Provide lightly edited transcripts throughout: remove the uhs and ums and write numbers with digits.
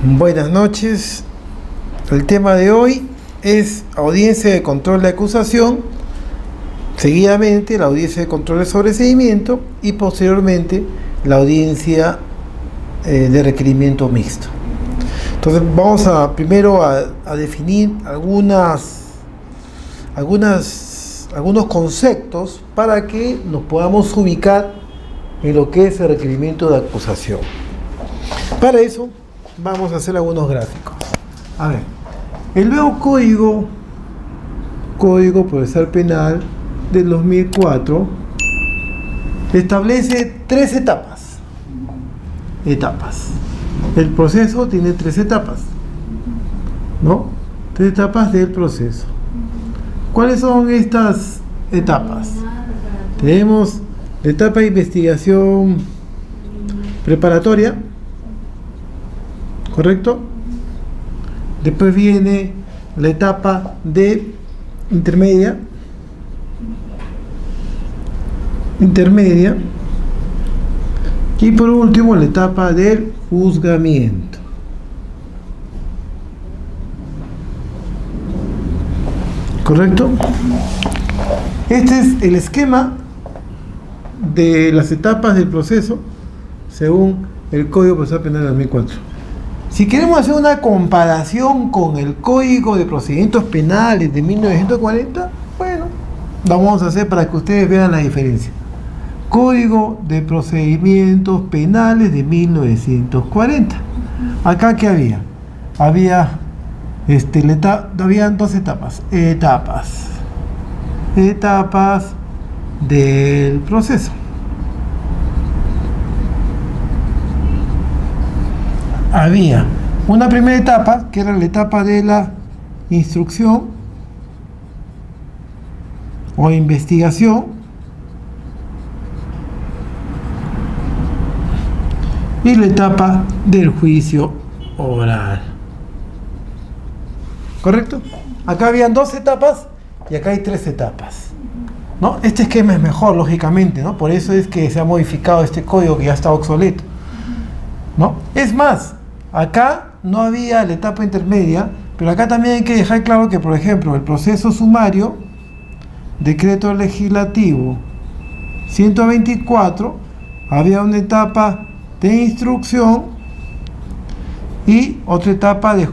Buenas noches. El tema de hoy es audiencia de control de acusación, seguidamente la audiencia de control de sobreseimiento y posteriormente la audiencia de requerimiento mixto. Entonces vamos primero a definir algunos conceptos para que nos podamos ubicar en lo que es el requerimiento de acusación. Para eso vamos a hacer algunos gráficos. A ver, el nuevo Código Procesal Penal del 2004 establece 3 etapas. El proceso tiene 3 etapas, ¿no? 3 etapas del proceso. ¿Cuáles son estas etapas? Tenemos la etapa de investigación preparatoria, ¿correcto? Después viene la etapa de intermedia, y por último la etapa del juzgamiento. ¿Correcto? Este es el esquema de las etapas del proceso según el Código Procesal Penal del 2004. Si queremos hacer una comparación con el Código de Procedimientos Penales de 1940, bueno, lo vamos a hacer para que ustedes vean la diferencia. Código de Procedimientos Penales de 1940. Acá, ¿qué había? Habían 2 etapas. Etapas del proceso. Había una primera etapa, que era la etapa de la instrucción o investigación, y la etapa del juicio oral. ¿Correcto? Acá habían 2 etapas y acá hay 3 etapas, ¿no? Este esquema es mejor, lógicamente, ¿no? Por eso es que se ha modificado este código que ya está obsoleto, ¿no? Es más, acá no había la etapa intermedia, pero acá también hay que dejar claro que, por ejemplo, el proceso sumario, decreto legislativo 124, había una etapa de instrucción y otra etapa de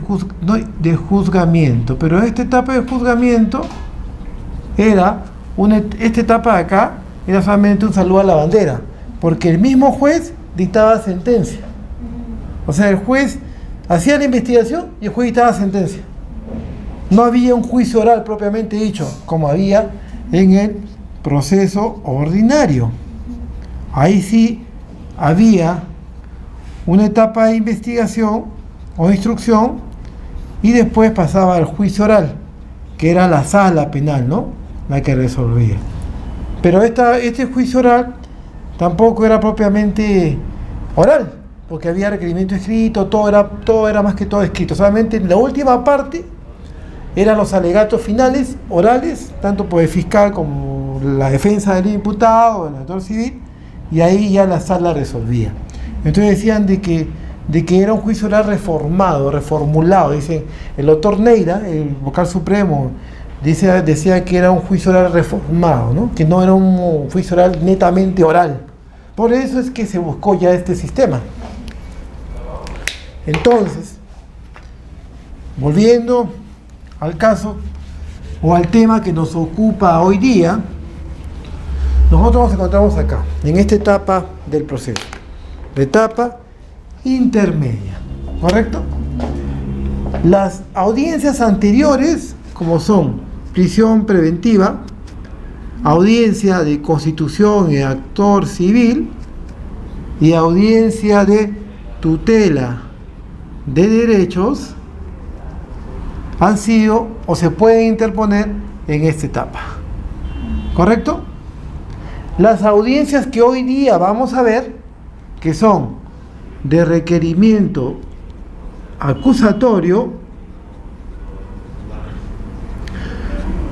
juzgamiento. Pero esta etapa de juzgamiento esta etapa de acá era solamente un saludo a la bandera, porque el mismo juez dictaba sentencia. O sea, el juez hacía la investigación y el juez dictaba sentencia. No había un juicio oral propiamente dicho, como había en el proceso ordinario. Ahí sí había una etapa de investigación o instrucción y después pasaba al juicio oral, que era la sala penal, ¿no? La que resolvía. Pero este juicio oral tampoco era propiamente oral, porque había requerimiento escrito, todo era más que todo escrito. Solamente en la última parte eran los alegatos finales, orales, tanto por el fiscal como la defensa del imputado, el actor civil, y ahí ya la sala resolvía. Entonces decían de que era un juicio oral reformulado. Dice el doctor Neira, el vocal supremo, decía que era un juicio oral reformado, ¿no? Que no era un juicio oral netamente oral. Por eso es que se buscó ya este sistema. Entonces, volviendo al caso o al tema que nos ocupa hoy día, nosotros nos encontramos acá, en esta etapa del proceso, la etapa intermedia, ¿correcto? Las audiencias anteriores, como son prisión preventiva, audiencia de constitución y actor civil y audiencia de tutela de derechos, han sido o se pueden interponer en esta etapa, ¿correcto? Las audiencias que hoy día vamos a ver, que son de requerimiento acusatorio,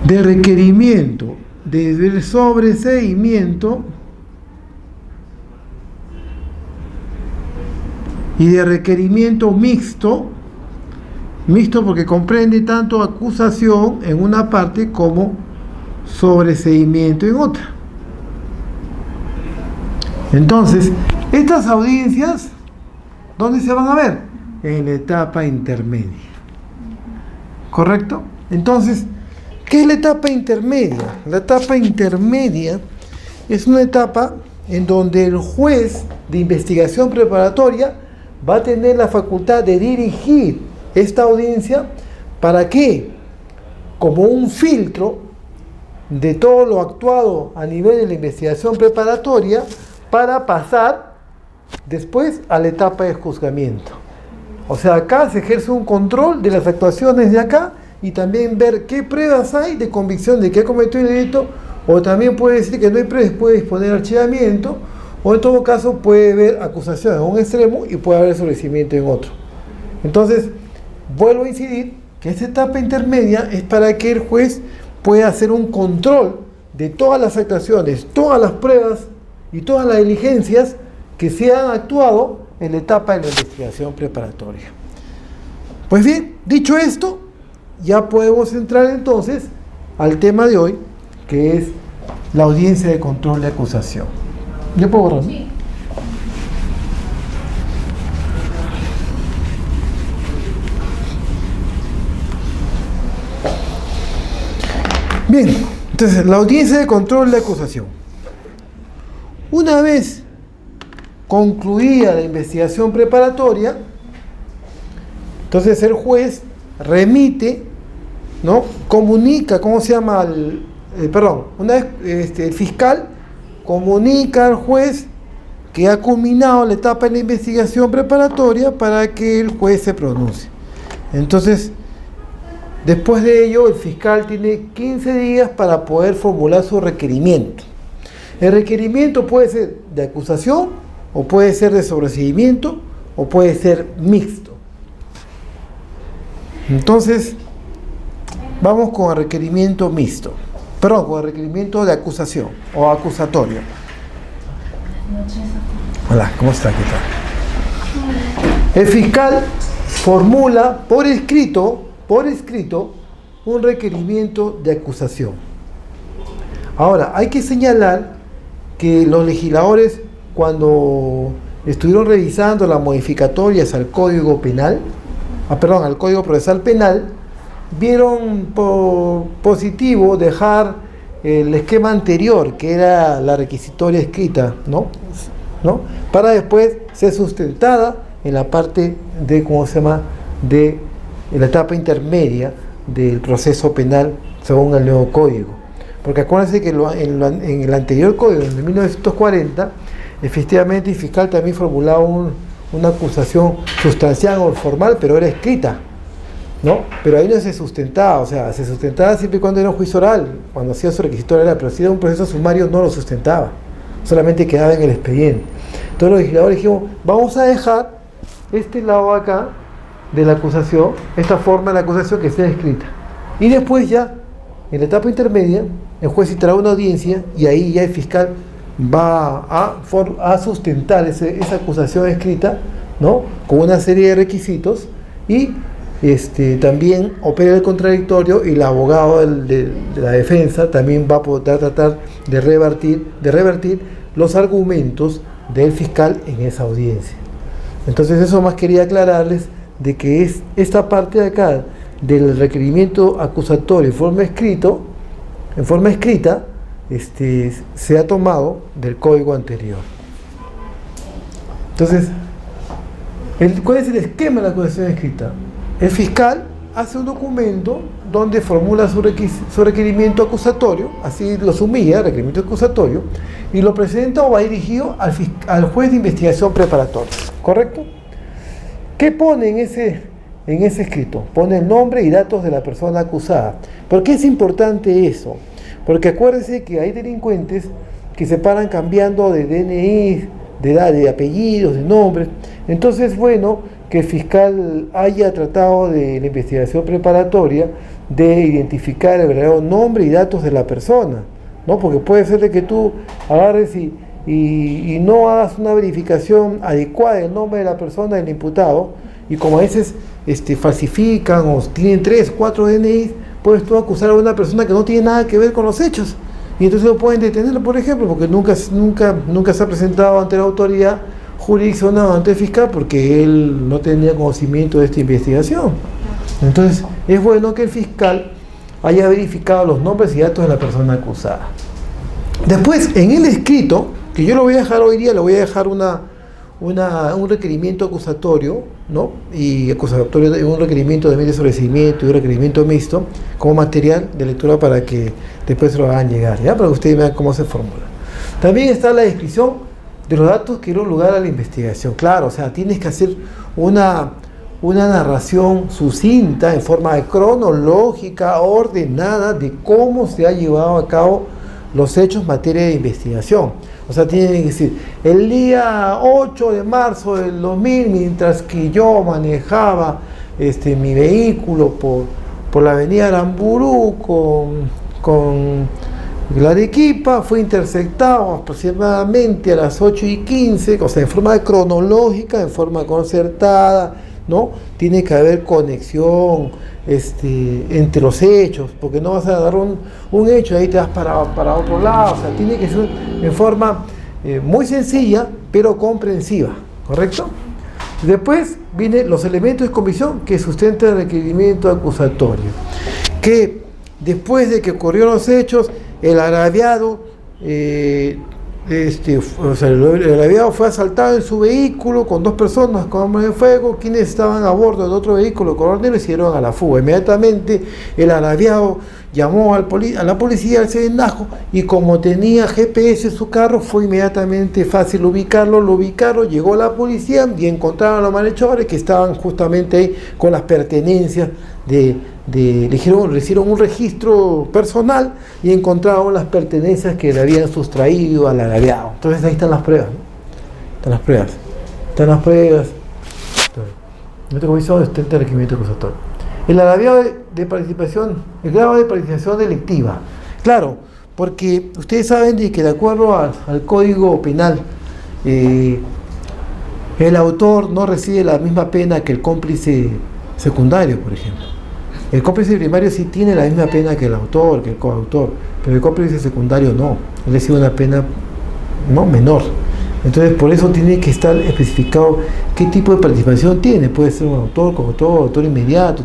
de requerimiento de sobreseimiento y de requerimiento mixto, porque comprende tanto acusación en una parte como sobreseimiento en otra. Entonces, estas audiencias, ¿dónde se van a ver? En la etapa intermedia. ¿Correcto? Entonces, ¿qué es la etapa intermedia? La etapa intermedia es una etapa en donde el juez de investigación preparatoria va a tener la facultad de dirigir esta audiencia. ¿Para qué? Como un filtro de todo lo actuado a nivel de la investigación preparatoria para pasar después a la etapa de juzgamiento. O sea, acá se ejerce un control de las actuaciones de acá y también ver qué pruebas hay de convicción de que ha cometido el delito, o también puede decir que no hay pruebas, puede disponer archivamiento, o en todo caso puede haber acusación en un extremo y puede haber sobreseimiento en otro. Entonces, vuelvo a incidir que esta etapa intermedia es para que el juez pueda hacer un control de todas las actuaciones, todas las pruebas y todas las diligencias que se han actuado en la etapa de la investigación preparatoria. Pues bien, dicho esto, ya podemos entrar entonces al tema de hoy, que es la audiencia de control de acusación. ¿Ya puedo borrar? Sí. Bien, entonces la audiencia de control de acusación. Una vez concluida la investigación preparatoria, entonces el juez remite, ¿no? Comunica, ¿cómo se llama? Una vez el fiscal comunica al juez que ha culminado la etapa de la investigación preparatoria para que el juez se pronuncie. Entonces, después de ello, el fiscal tiene 15 días para poder formular su requerimiento. El requerimiento puede ser de acusación, o puede ser de sobreseimiento, o puede ser mixto. Entonces, vamos con el requerimiento mixto. Perdón, con el requerimiento de acusación o acusatorio. Hola, ¿cómo está? ¿Qué tal? El fiscal formula por escrito, un requerimiento de acusación. Ahora, hay que señalar que los legisladores, cuando estuvieron revisando las modificatorias al Código Penal, al Código Procesal Penal, vieron positivo dejar el esquema anterior, que era la requisitoria escrita, ¿no? Para después ser sustentada en la parte de, de la etapa intermedia del proceso penal según el nuevo código. Porque acuérdense que en el anterior código, en el 1940, efectivamente el fiscal también formulaba una acusación sustancial o formal, pero era escrita, ¿no? Pero ahí no se sustentaba, o sea, se sustentaba siempre y cuando era un juicio oral, cuando hacía su requisitoria oral, pero si era un proceso sumario no lo sustentaba, solamente quedaba en el expediente. Entonces los legisladores dijimos, vamos a dejar este lado acá de la acusación, esta forma de la acusación que sea escrita. Y después ya, en la etapa intermedia, el juez citará una audiencia y ahí ya el fiscal va a sustentar esa acusación escrita, ¿no? Con una serie de requisitos, y también opera el contradictorio, y el abogado de la defensa también va a poder tratar de revertir los argumentos del fiscal en esa audiencia. Entonces eso más quería aclararles, de que es esta parte de acá del requerimiento acusatorio en forma escrita, se ha tomado del código anterior. Entonces, ¿cuál es el esquema de la acusación escrita? El fiscal hace un documento donde formula su requerimiento acusatorio, así lo sumilla, requerimiento acusatorio, y lo presenta o va dirigido al juez de investigación preparatoria, ¿correcto? ¿Qué pone en ese escrito? Pone el nombre y datos de la persona acusada. ¿Por qué es importante eso? Porque acuérdense que hay delincuentes que se paran cambiando de DNI, de edad, de apellidos, de nombres. Entonces, bueno, que el fiscal haya tratado de la investigación preparatoria de identificar el verdadero nombre y datos de la persona, ¿no? Porque puede ser de que tú agarres y y no hagas una verificación adecuada del nombre de la persona del imputado, y como a veces falsifican o tienen 3, 4 DNIs, puedes tú acusar a una persona que no tiene nada que ver con los hechos, y entonces lo pueden detener, por ejemplo, porque nunca se ha presentado ante la autoridad jurisdiccional o ante el fiscal porque él no tenía conocimiento de esta investigación. Entonces es bueno que el fiscal haya verificado los nombres y datos de la persona acusada. Después, en el escrito, que yo lo voy a dejar hoy día, le voy a dejar un requerimiento acusatorio, ¿no? Y acusatorio, un requerimiento de medio sobreseimiento y un requerimiento mixto como material de lectura para que después se lo hagan llegar, ¿ya? Para que ustedes vean cómo se formula. También está la descripción de los datos que dieron lugar a la investigación. Claro, o sea, tienes que hacer una narración sucinta, en forma cronológica, ordenada, de cómo se ha llevado a cabo los hechos en materia de investigación. O sea, tienen que decir, el día 8 de marzo del 2000, mientras que yo manejaba mi vehículo por la avenida Aramburú con la Arequipa, fue interceptado aproximadamente a las 8:15, o sea, en forma cronológica, en forma concertada, ¿no? Tiene que haber conexión entre los hechos, porque no vas a dar un hecho y ahí te vas para otro lado. O sea, tiene que ser en forma muy sencilla, pero comprensiva, ¿correcto? Después vienen los elementos de convicción que sustentan el requerimiento acusatorio, que después de que ocurrieron los hechos, el agraviado el agraviado fue asaltado en su vehículo con 2 personas con armas de fuego, quienes estaban a bordo de otro vehículo color negro y se dieron a la fuga. Inmediatamente el agraviado llamó a la policía al serenazgo, y como tenía GPS en su carro, fue inmediatamente fácil ubicarlo. Lo ubicaron, llegó la policía y encontraron a los malhechores que estaban justamente ahí con las pertenencias le hicieron un registro personal y encontraron las pertenencias que le habían sustraído al agraviado. Entonces ahí están las pruebas, ¿no? Están las pruebas. En esta comisión está el requerimiento acusatorio. El agraviado de participación, el grado de participación delictiva. Claro, porque ustedes saben de que de acuerdo al Código Penal, el autor no recibe la misma pena que el cómplice secundario, por ejemplo. El cómplice primario sí tiene la misma pena que el autor, que el coautor, pero el cómplice secundario no, él recibe una pena menor. Entonces, por eso tiene que estar especificado qué tipo de participación tiene. Puede ser un autor, coautor, autor inmediato,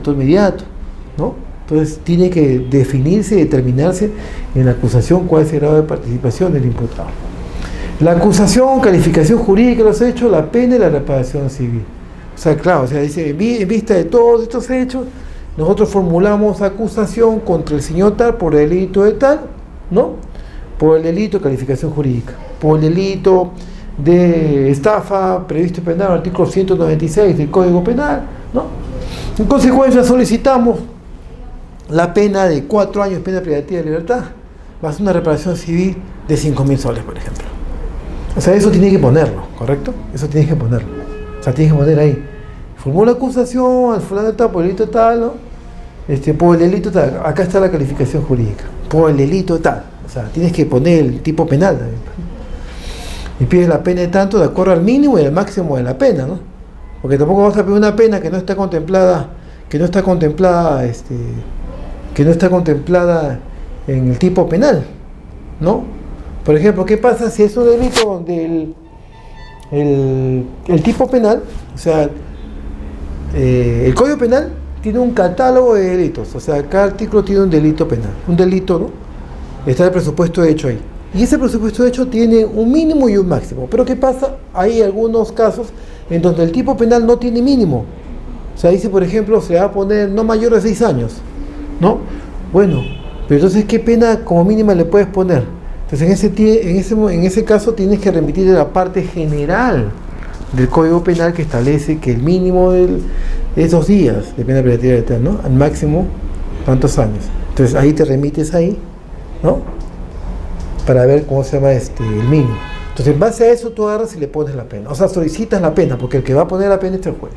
¿no? Entonces, tiene que definirse y determinarse en la acusación cuál es el grado de participación del imputado. La acusación, calificación jurídica de los hechos, la pena y la reparación civil. O sea, claro, dice, en vista de todos estos hechos, nosotros formulamos acusación contra el señor tal por el delito de tal, ¿no? Por el delito de calificación jurídica, por el delito de estafa previsto en penal, artículo 196 del Código Penal, ¿no? En consecuencia, solicitamos la pena de 4 años, pena privativa de libertad, más una reparación civil de 5.000 soles, por ejemplo. O sea, eso tiene que ponerlo, ¿correcto? Eso tienes que ponerlo. O sea, tienes que poner ahí. Formula acusación al fulano tal por el delito tal, ¿no? Por el delito tal. Acá está la calificación jurídica. Por el delito tal. O sea, tienes que poner el tipo penal también. Y pides la pena de tanto de acuerdo al mínimo y al máximo de la pena, ¿no? Porque tampoco vas a pedir una pena que no está contemplada en el tipo penal, ¿no? Por ejemplo, ¿qué pasa si es un delito donde el tipo penal, o sea, el Código Penal tiene un catálogo de delitos, o sea, cada artículo tiene un delito penal, un delito, ¿no? Está el presupuesto de hecho ahí. Y ese presupuesto de hecho tiene un mínimo y un máximo. Pero ¿qué pasa? Hay algunos casos en donde el tipo penal no tiene mínimo. O sea, dice, por ejemplo, se va a poner no mayor de 6 años, ¿no? Bueno, pero entonces, ¿qué pena como mínima le puedes poner? Entonces, en ese caso tienes que remitir a la parte general del Código Penal que establece que el mínimo es 2 días de pena privativa de libertad, ¿no? Al máximo, ¿cuántos años? Entonces, ahí te remites ahí, ¿no? Para ver cómo se llama el mínimo. Entonces, en base a eso, tú agarras y le pones la pena. O sea, solicitas la pena, porque el que va a poner la pena es el juez.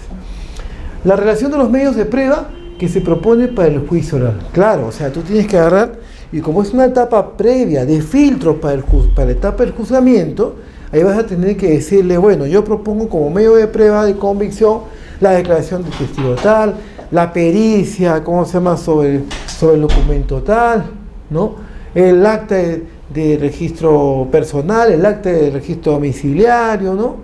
La relación de los medios de prueba que se propone para el juicio oral. Claro, o sea, tú tienes que agarrar, y como es una etapa previa de filtro para la etapa del juzgamiento, ahí vas a tener que decirle, bueno, yo propongo como medio de prueba de convicción la declaración del testigo tal, la pericia, ¿cómo se llama?, sobre el documento tal, ¿no? El acta de registro personal, el acta de registro domiciliario, ¿no?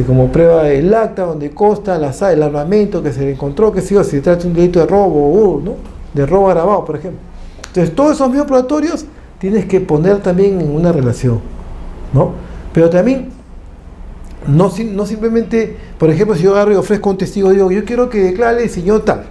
Como prueba del acta donde consta el armamento que se le encontró, que si se trata de un delito de robo, ¿no? De robo agravado, por ejemplo. Entonces, todos esos medios probatorios tienes que poner también en una relación, ¿no? Pero también, no simplemente, por ejemplo, si yo agarro y ofrezco a un testigo, digo, yo quiero que declare el señor tal.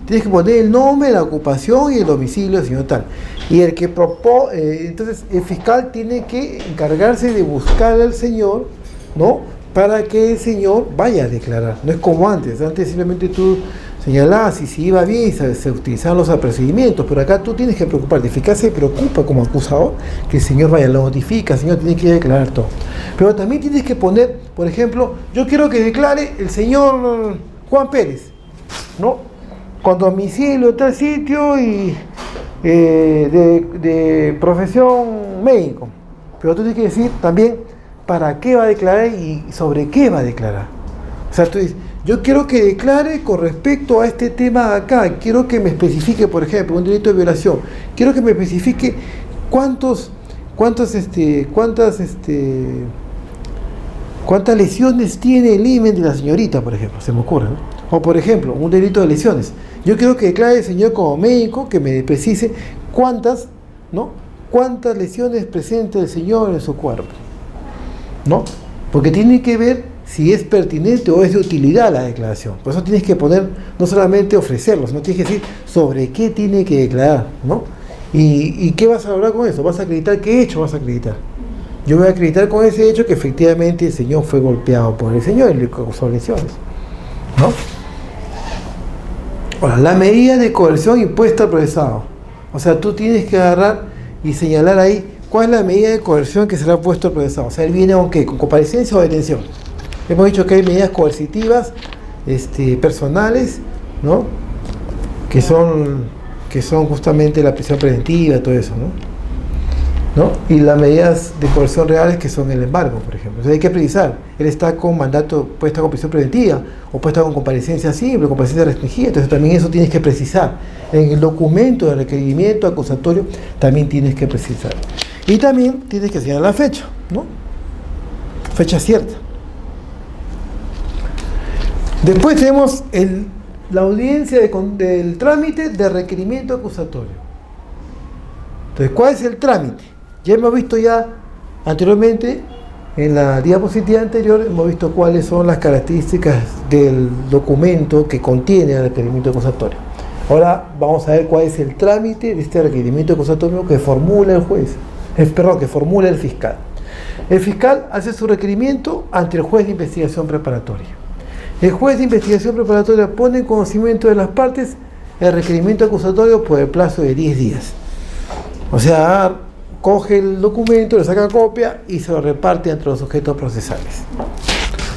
Tienes que poner el nombre, la ocupación y el domicilio del señor tal. Y el que entonces el fiscal tiene que encargarse de buscar al señor, ¿no? Para que el señor vaya a declarar. No es como antes. Antes simplemente tú señalabas y si iba bien, se utilizaban los procedimientos, pero acá tú tienes que preocuparte. El fiscal se preocupa como acusador que el señor vaya, lo notifica, el señor tiene que ir a declarar todo. Pero también tienes que poner, por ejemplo, yo quiero que declare el señor Juan Pérez, ¿no? Con domicilio tal sitio y de profesión médico. Pero tú tienes que decir también para qué va a declarar y sobre qué va a declarar. O sea, tú dices, yo quiero que declare con respecto a este tema de acá, quiero que me especifique, por ejemplo, un delito de violación, quiero que me especifique cuántas lesiones tiene el himen de la señorita, por ejemplo, se me ocurre, ¿no? O por ejemplo, un delito de lesiones. Yo quiero que declare el señor como médico, que me precise cuántas lesiones presenta el señor en su cuerpo, ¿no? Porque tiene que ver si es pertinente o es de utilidad la declaración. Por eso tienes que poner, no solamente ofrecerlo, sino tienes que decir sobre qué tiene que declarar, ¿no? ¿Y qué vas a lograr con eso? ¿Vas a acreditar qué hecho vas a acreditar? Yo voy a acreditar con ese hecho que efectivamente el señor fue golpeado por el señor y le causó lesiones, ¿no? Ahora, la medida de coerción impuesta al procesado. O sea, tú tienes que agarrar y señalar ahí cuál es la medida de coerción que será puesto al procesado. O sea, él viene ¿con qué? ¿Con comparecencia o detención? Hemos dicho que hay medidas coercitivas, personales, ¿no? Que son justamente la prisión preventiva, todo eso, ¿no? Y las medidas de coerción reales que son el embargo, por ejemplo. Entonces hay que precisar, él está con mandato, puede estar con prisión preventiva, o puede estar con comparecencia simple, comparecencia restringida, entonces también eso tienes que precisar. En el documento de requerimiento acusatorio también tienes que precisar. Y también tienes que señalar la fecha, ¿no? Fecha cierta. Después tenemos la audiencia del trámite de requerimiento acusatorio. Entonces, ¿cuál es el trámite? Ya hemos visto anteriormente, en la diapositiva anterior, hemos visto cuáles son las características del documento que contiene el requerimiento acusatorio. Ahora vamos a ver cuál es el trámite de este requerimiento acusatorio que formula el juez, que formula el fiscal. El fiscal hace su requerimiento ante el juez de investigación preparatoria. El juez de investigación preparatoria pone en conocimiento de las partes el requerimiento acusatorio por el plazo de 10 días. O sea, coge el documento, le saca copia y se lo reparte entre los sujetos procesales.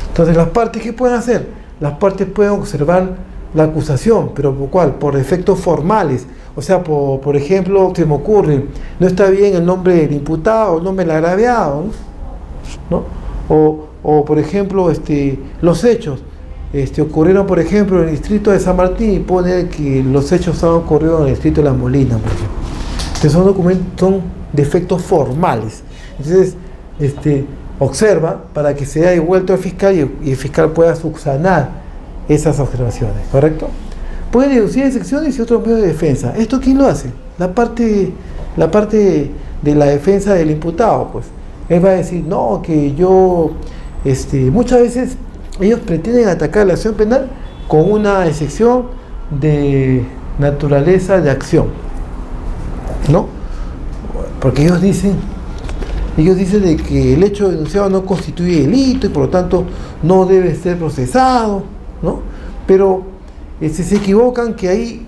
Entonces, ¿las partes qué pueden hacer? Las partes pueden observar la acusación, pero ¿por cuál? Por efectos formales. O sea, por ejemplo, se me ocurre, no está bien el nombre del imputado, el nombre del agraviado, ¿no? O por ejemplo, los hechos. Ocurrieron, por ejemplo, en el distrito de San Martín y pone que los hechos han ocurrido en el distrito de La Molina, por ejemplo. Entonces son defectos formales. Entonces, observa para que sea devuelto al fiscal y el fiscal pueda subsanar esas observaciones, ¿correcto? Puede deducir en secciones y otros medios de defensa. ¿Esto quién lo hace? La parte de la defensa del imputado, pues. Él va a decir, no, que yo, muchas veces ellos pretenden atacar la acción penal con una excepción de naturaleza de acción, ¿no? Porque ellos dicen de que el hecho denunciado no constituye delito y por lo tanto no debe ser procesado, ¿no? Pero se equivocan que ahí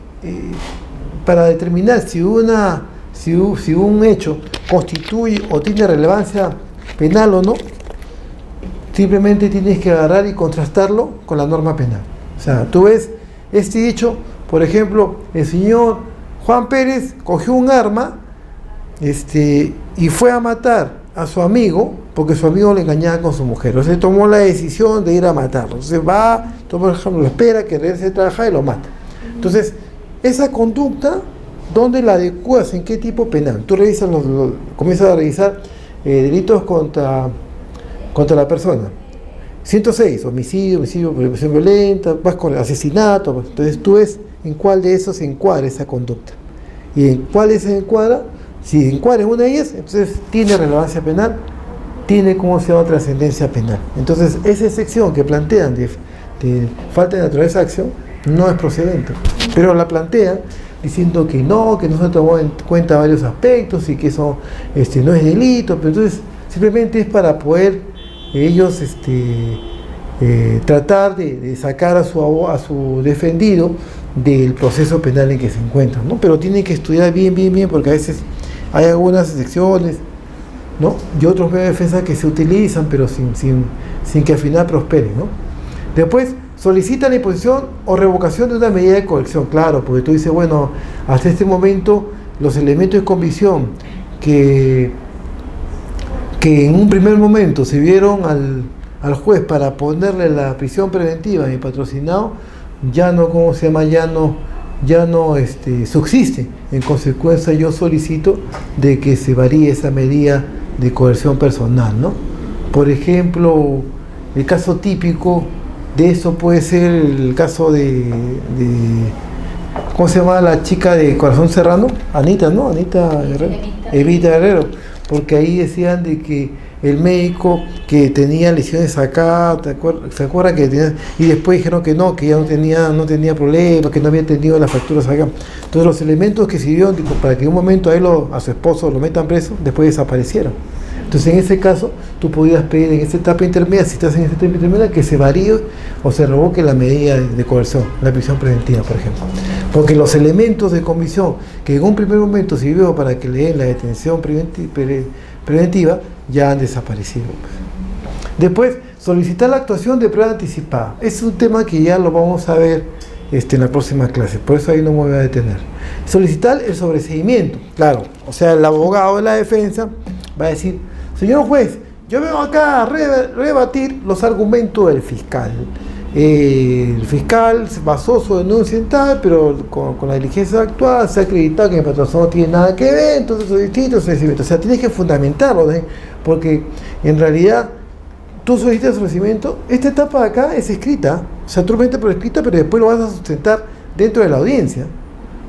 para determinar si un hecho constituye o tiene relevancia penal o no, simplemente tienes que agarrar y contrastarlo con la norma penal. O sea, tú ves este hecho, por ejemplo, el señor Juan Pérez cogió un arma y fue a matar a su amigo porque su amigo le engañaba con su mujer. Entonces tomó la decisión de ir a matarlo. Entonces va, por ejemplo, lo espera que regrese a trabajar y lo mata. Entonces, esa conducta, ¿dónde la adecuas? ¿En qué tipo penal? Tú revisas comienzas a revisar delitos contra la persona. 106, homicidio, prevaricación violenta, vas con asesinato. Entonces tú ves en cuál de esos se encuadra esa conducta. Y en cuál se encuadra, si encuadra en una de ellas, entonces tiene relevancia penal, tiene, ¿cómo se llama?, trascendencia penal. Entonces esa sección que plantean de falta de naturaleza de acción no es procedente, pero la plantean diciendo que no se tomó en cuenta varios aspectos y que eso no es delito, pero entonces simplemente es para poder ellos tratar de sacar a su defendido del proceso penal en que se encuentran, ¿no? Pero tienen que estudiar bien, porque a veces hay algunas excepciones, ¿no?, y otros medios de defensa que se utilizan, pero sin que al final prosperen, ¿no? Después, solicita la imposición o revocación de una medida de coerción, claro, porque tú dices, bueno, hasta este momento los elementos de convicción que en un primer momento se vieron al juez para ponerle la prisión preventiva a mi patrocinado, ya no, subsiste. En consecuencia, yo solicito de que se varíe esa medida de coerción personal, ¿no? Por ejemplo, el caso típico de eso puede ser el caso de ¿cómo se llama la chica de Corazón Serrano? Anita, ¿no? Evita Guerrero. Porque ahí decían de que el médico que tenía lesiones acá, ¿se acuerda que tenía? Y después dijeron que no, que ya no tenía problemas, que no había tenido las fracturas acá. Entonces los elementos que sirvieron para que en un momento a su esposo lo metan preso, después desaparecieron. Entonces en ese caso tú podías pedir en esta etapa intermedia, si estás en esta etapa intermedia, que se varíe o se revoque la medida de coerción, la prisión preventiva, por ejemplo. Porque los elementos de comisión que en un primer momento sirvió para que le den la detención preventiva ya han desaparecido. Después, solicitar la actuación de prueba anticipada. Es un tema que ya lo vamos a ver en la próxima clase, por eso ahí no me voy a detener. Solicitar el sobreseimiento, claro, o sea, el abogado de la defensa va a decir: señor juez, yo vengo acá a rebatir los argumentos del fiscal. El fiscal se basó su denuncia en tal, pero con la diligencia actual se ha acreditado que el patrocinio no tiene nada que ver, entonces es distinto, o sea, tienes que fundamentarlo, ¿eh? Porque en realidad tú solicitas el sobreseimiento, esta etapa de acá es escrita, o sea, tú metes por escrita, pero después lo vas a sustentar dentro de la audiencia.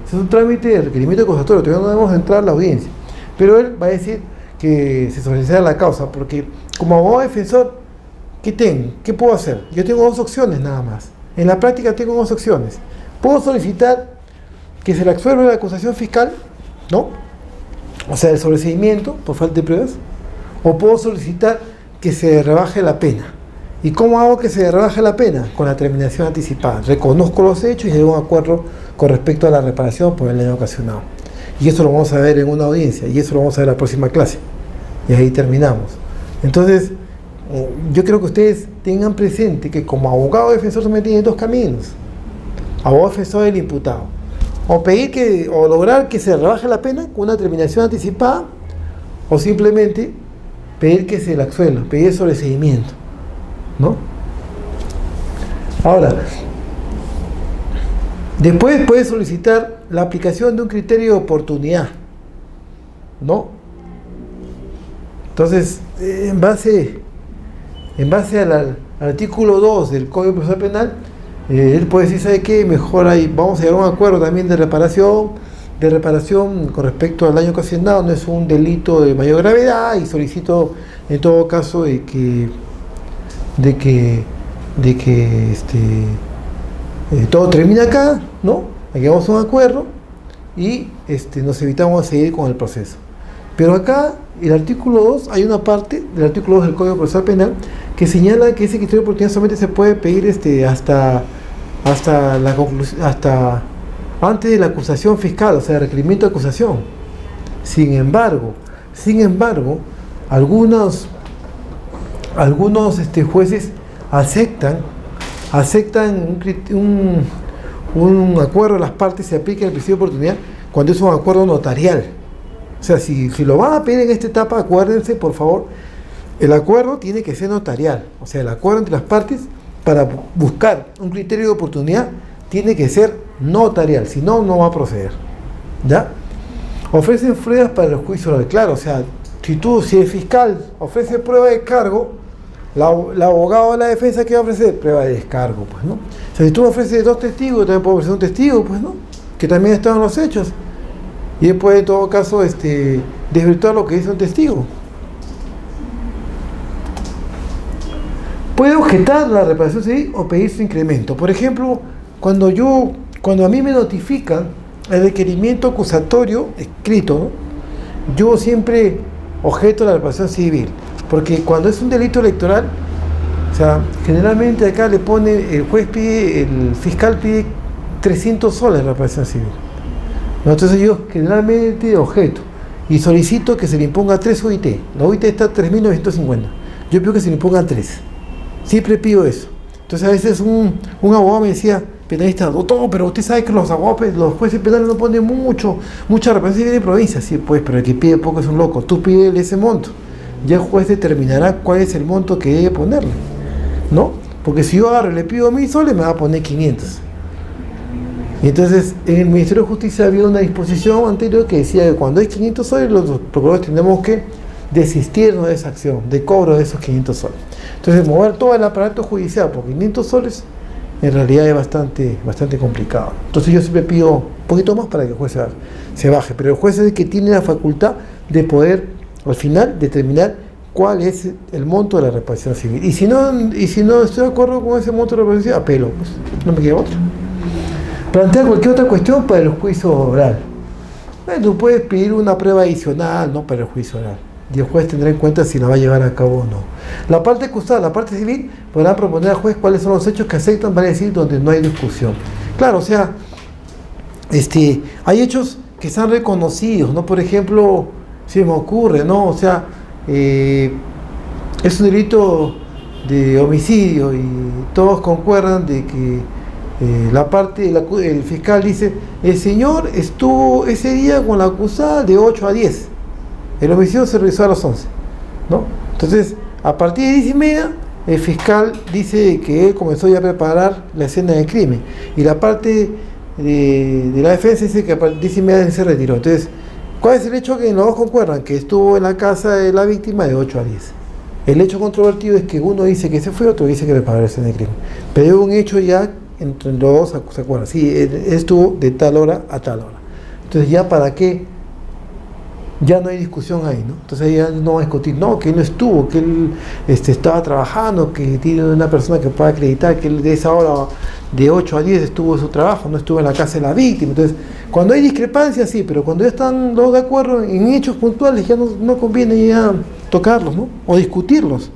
Es un trámite de requerimiento acusatorio, todavía no debemos entrar a la audiencia, pero él va a decir que se solicita la causa, porque como abogado defensor, ¿qué puedo hacer? Yo tengo dos opciones nada más. En la práctica tengo dos opciones. Puedo solicitar que se le absuelva la acusación fiscal, ¿no? O sea, el sobreseimiento por falta de pruebas, o puedo solicitar que se rebaje la pena. ¿Y cómo hago que se rebaje la pena? Con la terminación anticipada. Reconozco los hechos y llego a un acuerdo con respecto a la reparación por el daño ocasionado. Y eso lo vamos a ver en una audiencia, y eso lo vamos a ver en la próxima clase. Y ahí terminamos. Entonces, yo creo que ustedes tengan presente que como abogado defensor se tienen dos caminos. Abogado defensor del imputado. O lograr que se rebaje la pena con una terminación anticipada, o simplemente pedir que se la absuelva, pedir sobreseimiento, ¿no? Ahora, después puede solicitar la aplicación de un criterio de oportunidad, ¿no? Entonces, en base al artículo 2 del Código Procesal Penal, él puede decir, ¿sabe qué? Mejor ahí vamos a llegar a un acuerdo también de reparación con respecto al daño ocasionado, no es un delito de mayor gravedad, y solicito en todo caso de que todo termina acá, ¿no? Llegamos a un acuerdo y nos evitamos seguir con el proceso. Pero acá, el artículo 2, hay una parte del artículo 2 del Código Procesal Penal que señala que ese criterio de oportunidad solamente se puede pedir hasta la conclusión, hasta antes de la acusación fiscal, o sea, el requerimiento de acusación. Sin embargo, algunos jueces aceptan un acuerdo de las partes, se aplica el principio de oportunidad cuando es un acuerdo notarial. O sea, si lo van a pedir en esta etapa, acuérdense, por favor, el acuerdo tiene que ser notarial. O sea, el acuerdo entre las partes para buscar un criterio de oportunidad tiene que ser notarial, si no, no va a proceder. ¿Ya? Ofrecen pruebas para el juicio oral. Claro, o sea, si el fiscal ofrece prueba de cargo, el abogado de la defensa, ¿qué va a ofrecer? Prueba de descargo, pues, ¿no? O sea, si tú ofreces 2 testigos, también puedo ofrecer un testigo, pues, ¿no? Que también está en los hechos. Y él puede, en todo caso, desvirtuar lo que dice un testigo. Puede objetar la reparación civil o pedir su incremento. Por ejemplo, cuando a mí me notifican el requerimiento acusatorio escrito, ¿no? Yo siempre objeto la reparación civil, porque cuando es un delito electoral, o sea, generalmente acá el fiscal pide 300 soles de reparación civil. Entonces yo generalmente objeto y solicito que se le imponga 3 UIT. La UIT está a 3.950. Yo pido que se le impongan 3. Siempre pido eso. Entonces a veces un abogado me decía, penalista, doctor, pero usted sabe que los jueces penales no ponen mucha reparación civil en provincia. Sí, pues, pero el que pide poco es un loco. Tú pídele ese monto. Ya el juez determinará cuál es el monto que debe ponerle, ¿no? Porque si yo agarro y le pido 1.000 soles, me va a poner 500. Y entonces en el Ministerio de Justicia había una disposición anterior que decía que cuando hay 500 soles, los procuradores tenemos que desistirnos de esa acción, de cobro de esos 500 soles. Entonces mover todo el aparato judicial por 500 soles en realidad es bastante complicado. Entonces yo siempre pido un poquito más para que el juez se baje, pero el juez es el que tiene la facultad de poder al final determinar cuál es el monto de la reparación civil. Y si no estoy de acuerdo con ese monto de reparación civil, apelo, pues no me queda otra. Plantear cualquier otra cuestión para el juicio oral. Tú puedes pedir una prueba adicional, ¿no?, para el juicio oral, y el juez tendrá en cuenta si la va a llevar a cabo o no. La parte acusada, la parte civil, podrá proponer al juez cuáles son los hechos que aceptan, vale decir, donde no hay discusión. Claro, o sea, hay hechos que están reconocidos, ¿no? Por ejemplo, si me ocurre, ¿no? O sea, es un delito de homicidio y todos concuerdan de que el fiscal dice, el señor estuvo ese día con la acusada de 8 a 10. El homicidio se realizó a las 11, ¿no? Entonces, a partir de 10:30, el fiscal dice que él comenzó ya a preparar la escena del crimen. Y la parte de la defensa dice que a partir de 10:30 se retiró. Entonces, ¿cuál es el hecho que los dos concuerdan? Que estuvo en la casa de la víctima de 8 a 10. El hecho controvertido es que uno dice que se fue, otro dice que preparó la escena del crimen. Pero hay un hecho ya entre los dos se acuerdan. Sí, estuvo de tal hora a tal hora. Entonces, ¿ya para qué? Ya no hay discusión ahí, ¿no? Entonces ya no va a discutir, no, que él no estuvo, que él estaba trabajando, que tiene una persona que pueda acreditar que él de esa hora de 8 a 10 estuvo en su trabajo, no estuvo en la casa de la víctima. Entonces, cuando hay discrepancias, sí, pero cuando ya están los de acuerdo en hechos puntuales, ya no conviene ya tocarlos, ¿no? O discutirlos.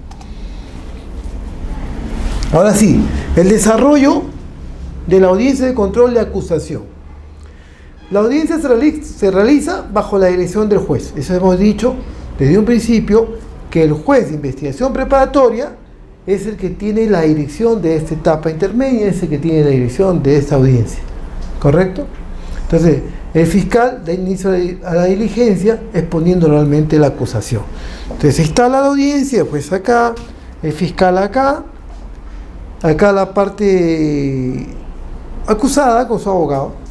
Ahora sí, el desarrollo de la audiencia de control de acusación. La audiencia se realiza bajo la dirección del juez. Eso hemos dicho desde un principio, que el juez de investigación preparatoria es el que tiene la dirección de esta etapa intermedia, es el que tiene la dirección de esta audiencia. ¿Correcto? Entonces, el fiscal da inicio a la diligencia exponiendo oralmente la acusación. Entonces, se instala la audiencia, pues acá, el fiscal acá la parte acusada con su abogado.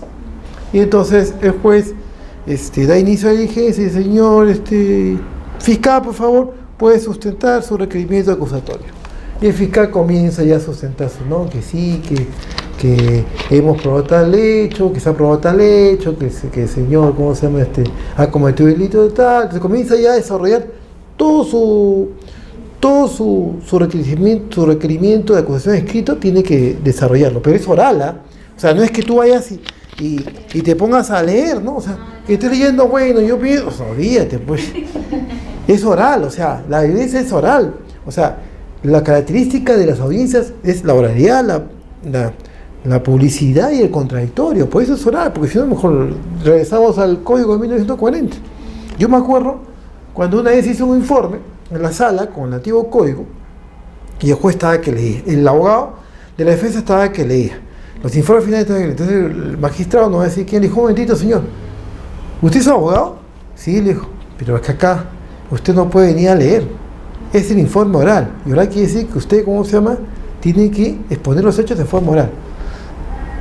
Y entonces el juez da inicio a la diligencia y dice, señor fiscal, por favor, puede sustentar su requerimiento acusatorio. Y el fiscal comienza ya a sustentar su, ¿no? Que sí, que hemos probado tal hecho, que se ha probado tal hecho, que el señor, ¿cómo se llama? Ha cometido el delito de tal. Entonces comienza ya a desarrollar todo su requerimiento de acusación escrito, tiene que desarrollarlo, pero es oral, ¿ah? O sea, no es que tú vayas y te pongas a leer, ¿no? O sea, que estés leyendo, bueno, yo pienso, o sea, olvídate, pues. Es oral, o sea, la evidencia es oral. O sea, la característica de las audiencias es la oralidad, la publicidad y el contradictorio. Por eso es oral, porque si no, mejor regresamos al Código de 1940. Yo me acuerdo cuando una vez hice un informe en la sala con el antiguo código y el juez estaba que leía, el abogado de la defensa estaba que leía. Los informes finales estaban que leía. Entonces el magistrado nos va a decir, ¿quién dijo? Un momentito, señor, ¿usted es abogado? Sí, le dijo, pero es que acá usted no puede ni a leer. Es el informe oral. Y ahora quiere decir que usted, ¿cómo se llama? Tiene que exponer los hechos de forma oral.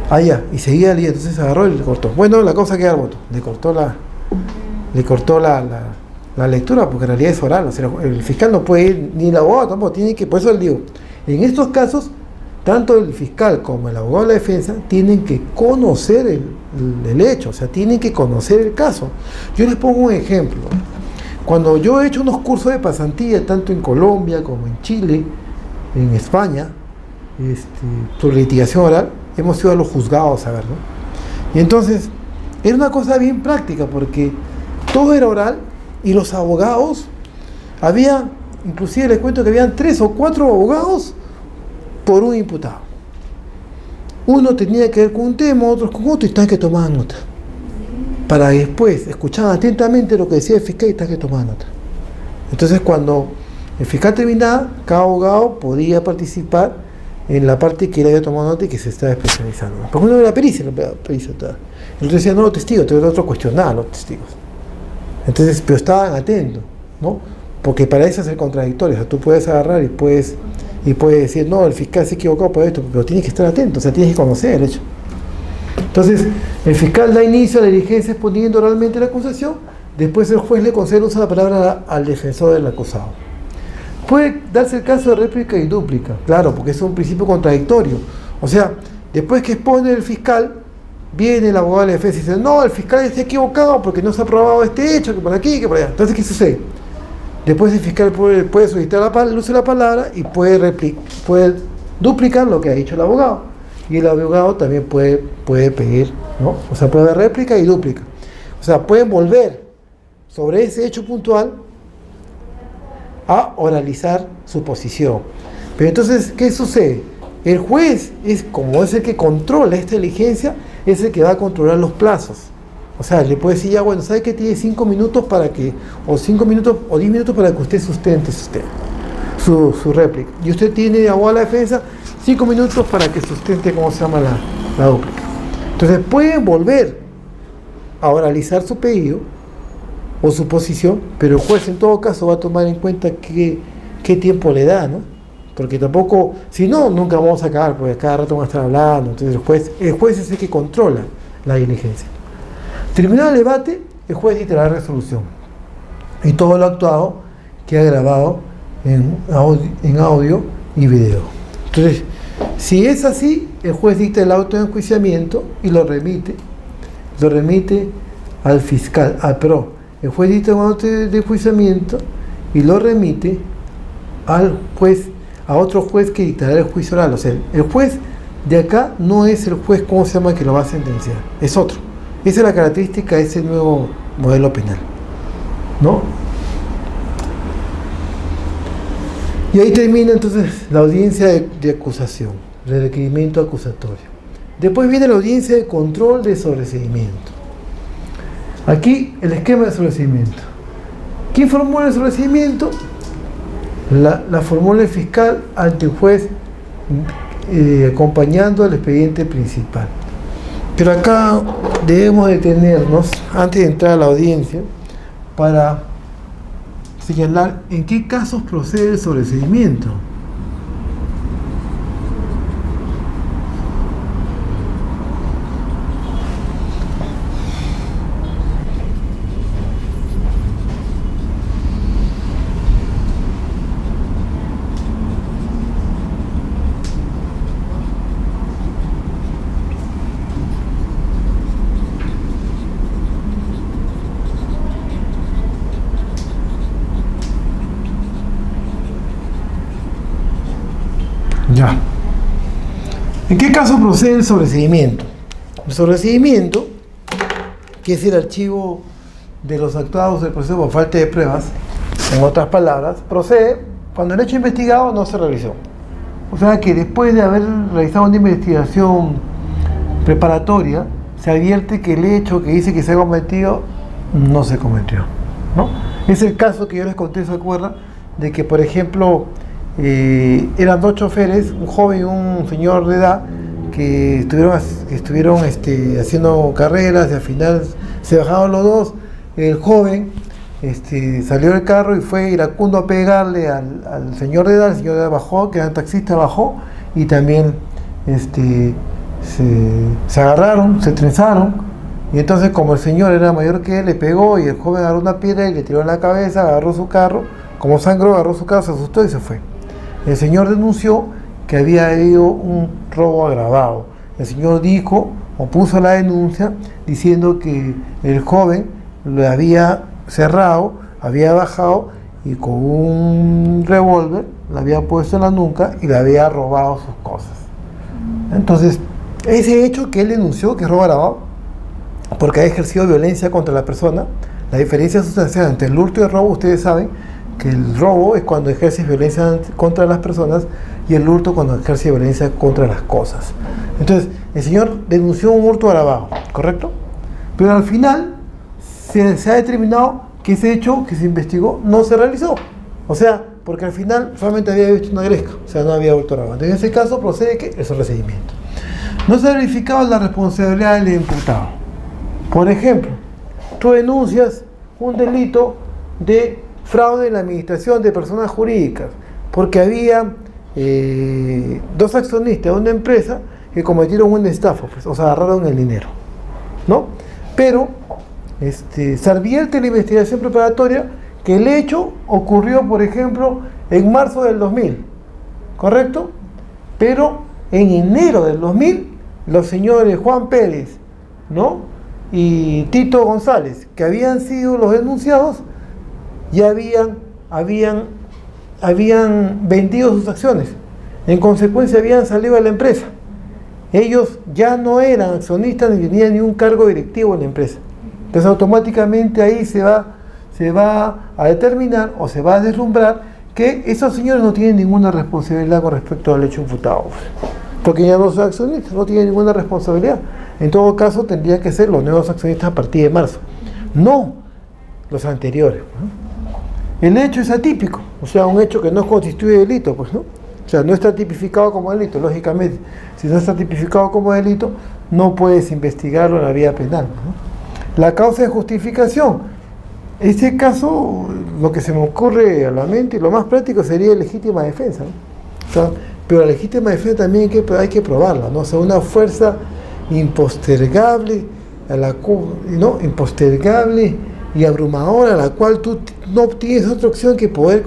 Ah, ya, y seguía leyendo, entonces agarró y le cortó. Bueno, la cosa queda al voto. Le cortó la lectura, porque en realidad es oral. O sea, el fiscal no puede ir, ni el abogado tampoco, tiene que, por eso le digo, en estos casos, tanto el fiscal como el abogado de la defensa tienen que conocer el hecho, o sea, tienen que conocer el caso. Yo les pongo un ejemplo. Cuando yo he hecho unos cursos de pasantía, tanto en Colombia como en Chile, en España, sobre litigación oral, hemos ido a los juzgados a ver, ¿no? Y entonces, era una cosa bien práctica, porque todo era oral y los abogados, inclusive les cuento que habían 3 o 4 abogados por un imputado. Uno tenía que ver con un tema, otros con otro, y estaban que tomaban nota. Para después escuchar atentamente lo que decía el fiscal y estaban que tomaban nota. Entonces, cuando el fiscal terminaba, cada abogado podía participar en la parte que él había tomado nota y que se estaba especializando. Porque uno de la pericia estaba. El otro decía, no, los testigos, entonces el otro cuestionaba a los testigos. Entonces, pero estaban atentos, ¿no? Porque para eso es el contradictorio. O sea, tú puedes agarrar y puedes decir, no, el fiscal se equivocó por esto, pero tienes que estar atento, o sea, tienes que conocer el hecho. Entonces, el fiscal da inicio a la diligencia exponiendo oralmente la acusación, después el juez le concede el uso de la palabra al defensor del acusado. Puede darse el caso de réplica y dúplica, claro, porque es un principio contradictorio. O sea, después que expone el fiscal, viene el abogado de la defensa y dice, no, el fiscal está equivocado porque no se ha probado este hecho, que por aquí, que por allá. Entonces, ¿qué sucede? Después el fiscal puede solicitar el uso de la palabra y puede duplicar lo que ha dicho el abogado. Y el abogado también puede pedir, ¿no? O sea, puede haber réplica y dúplica. O sea, pueden volver sobre ese hecho puntual a oralizar su posición. Pero entonces, ¿qué sucede? El juez es el que controla esta diligencia, es el que va a controlar los plazos. O sea, le puede decir, ya bueno, ¿sabe que tiene 5 minutos o 5 minutos o 10 minutos para que usted sustente su réplica? Y usted tiene, abogado de la defensa, 5 minutos para que sustente, ¿cómo se llama? La dúplica. Entonces pueden volver a oralizar su pedido o su posición, pero el juez en todo caso va a tomar en cuenta qué tiempo le da, ¿no? Porque tampoco, si no, nunca vamos a acabar, porque cada rato van a estar hablando. Entonces el juez es el que controla la diligencia. Terminado el debate, el juez dicta la resolución y todo lo actuado queda grabado en audio y video. Entonces, si es así, el juez dicta el auto de enjuiciamiento y lo remite al fiscal. El juez dicta un auto de enjuiciamiento y lo remite al juez, a otro juez que dictará el juicio oral. O sea, el juez de acá no es el juez, ¿cómo se llama?, que lo va a sentenciar, es otro. Esa es la característica de ese nuevo modelo penal, ¿no? Y ahí termina entonces la audiencia de acusación, el requerimiento acusatorio. Después viene la audiencia de control de sobreseimiento. Aquí el esquema de sobreseimiento. ¿Quién formula el sobreseimiento? La formula el fiscal ante el juez, acompañando al expediente principal. Pero acá debemos detenernos, antes de entrar a la audiencia, para señalar en qué casos procede el sobreseimiento. Ya. ¿En qué caso procede el sobreseimiento? El sobreseimiento, que es el archivo de los actuados del proceso por falta de pruebas, en otras palabras, procede cuando el hecho investigado no se realizó. O sea que después de haber realizado una investigación preparatoria, se advierte que el hecho que dice que se ha cometido no se cometió, ¿no? Es el caso que yo les conté, ¿se acuerdan? De que, por ejemplo, eran 2 choferes, un joven y un señor de edad, que estuvieron haciendo carreras y al final se bajaron los dos. el joven salió del carro y fue iracundo a pegarle al señor de edad. El señor de edad bajó, que era un taxista, bajó, y también se agarraron, se trenzaron, y entonces como el señor era mayor que él, le pegó, y el joven agarró una piedra y le tiró en la cabeza, agarró su carro, como sangró, agarró su carro, se asustó y se fue. El señor denunció que había habido un robo agravado. El señor dijo, o puso la denuncia, diciendo que el joven lo había cerrado, había bajado y con un revólver le había puesto en la nuca y le había robado sus cosas. Entonces, ese hecho que él denunció, que es robo agravado, porque ha ejercido violencia contra la persona, la diferencia sustancial entre el hurto y el robo, ustedes saben que el robo es cuando ejerces violencia contra las personas y el hurto cuando ejerce violencia contra las cosas. Entonces, el señor denunció un hurto agravado, ¿correcto? Pero al final se ha determinado que ese hecho que se investigó no se realizó. O sea, porque al final solamente había visto una gresca, o sea, no había hurto agravado. En ese caso procede que el sobreseimiento. No se ha verificado la responsabilidad del imputado. Por ejemplo, tú denuncias un delito de fraude en la administración de personas jurídicas porque había dos accionistas de una empresa que cometieron una estafa, pues, o sea, agarraron el dinero, ¿no? Pero se advierte la investigación preparatoria que el hecho ocurrió, por ejemplo, en marzo del 2000, ¿correcto? Pero en enero del 2000, los señores Juan Pérez, ¿no?, y Tito González, que habían sido los denunciados, ya habían vendido sus acciones. En consecuencia, habían salido de la empresa. Ellos ya no eran accionistas ni tenían ni un cargo directivo en la empresa. Entonces, automáticamente ahí se va a determinar o se va a deslumbrar que esos señores no tienen ninguna responsabilidad con respecto al hecho imputado, porque ya no son accionistas, no tienen ninguna responsabilidad. En todo caso, tendría que ser los nuevos accionistas a partir de marzo, no los anteriores, ¿no? El hecho es atípico, o sea, un hecho que no constituye delito, pues, ¿no? O sea, no está tipificado como delito, lógicamente. Si no está tipificado como delito, no puedes investigarlo en la vía penal, ¿no? La causa de justificación. En este caso, lo que se me ocurre a la mente y lo más práctico sería legítima defensa, ¿no? O sea, pero la legítima defensa también hay que probarla, ¿no? O sea, una fuerza impostergable, impostergable y abrumadora, a la cual tú no tienes otra opción que poder,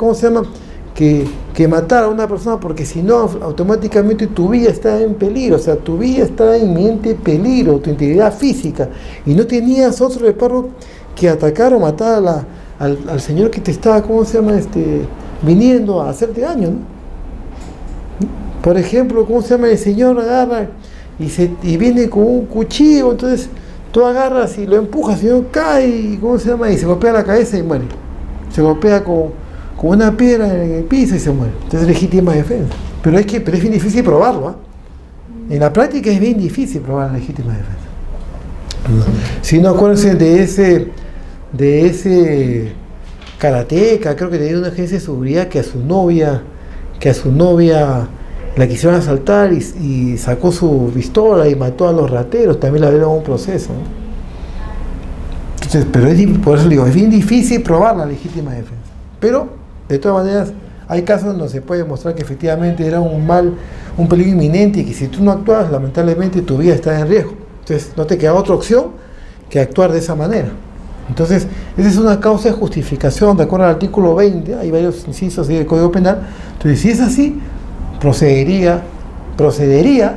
que matar a una persona, porque si no, automáticamente tu vida está en peligro, o sea, tu vida está en inminente peligro, tu integridad física, y no tenías otro reparo que atacar o matar al señor que te estaba, viniendo a hacerte daño, ¿no? Por ejemplo, el señor agarra y viene con un cuchillo, entonces tú agarras y lo empujas, el señor cae y y se golpea la cabeza y muere. Se golpea con una piedra en el piso y se muere. Entonces, legítima defensa. Pero es bien difícil probarlo, ¿eh? En la práctica es bien difícil probar la legítima defensa. Si no, acuérdense de ese karateca, creo que tenía una agencia de seguridad que a su novia la quisieron asaltar y sacó su pistola y mató a los rateros, también la vieron en un proceso, ¿no? Entonces, por eso digo, es bien difícil probar la legítima defensa. Pero, de todas maneras, hay casos donde se puede demostrar que efectivamente era un peligro inminente y que si tú no actúas, lamentablemente tu vida está en riesgo. Entonces, no te queda otra opción que actuar de esa manera. Entonces, esa es una causa de justificación, de acuerdo al artículo 20, hay varios incisos del Código Penal. Entonces, si es así, procedería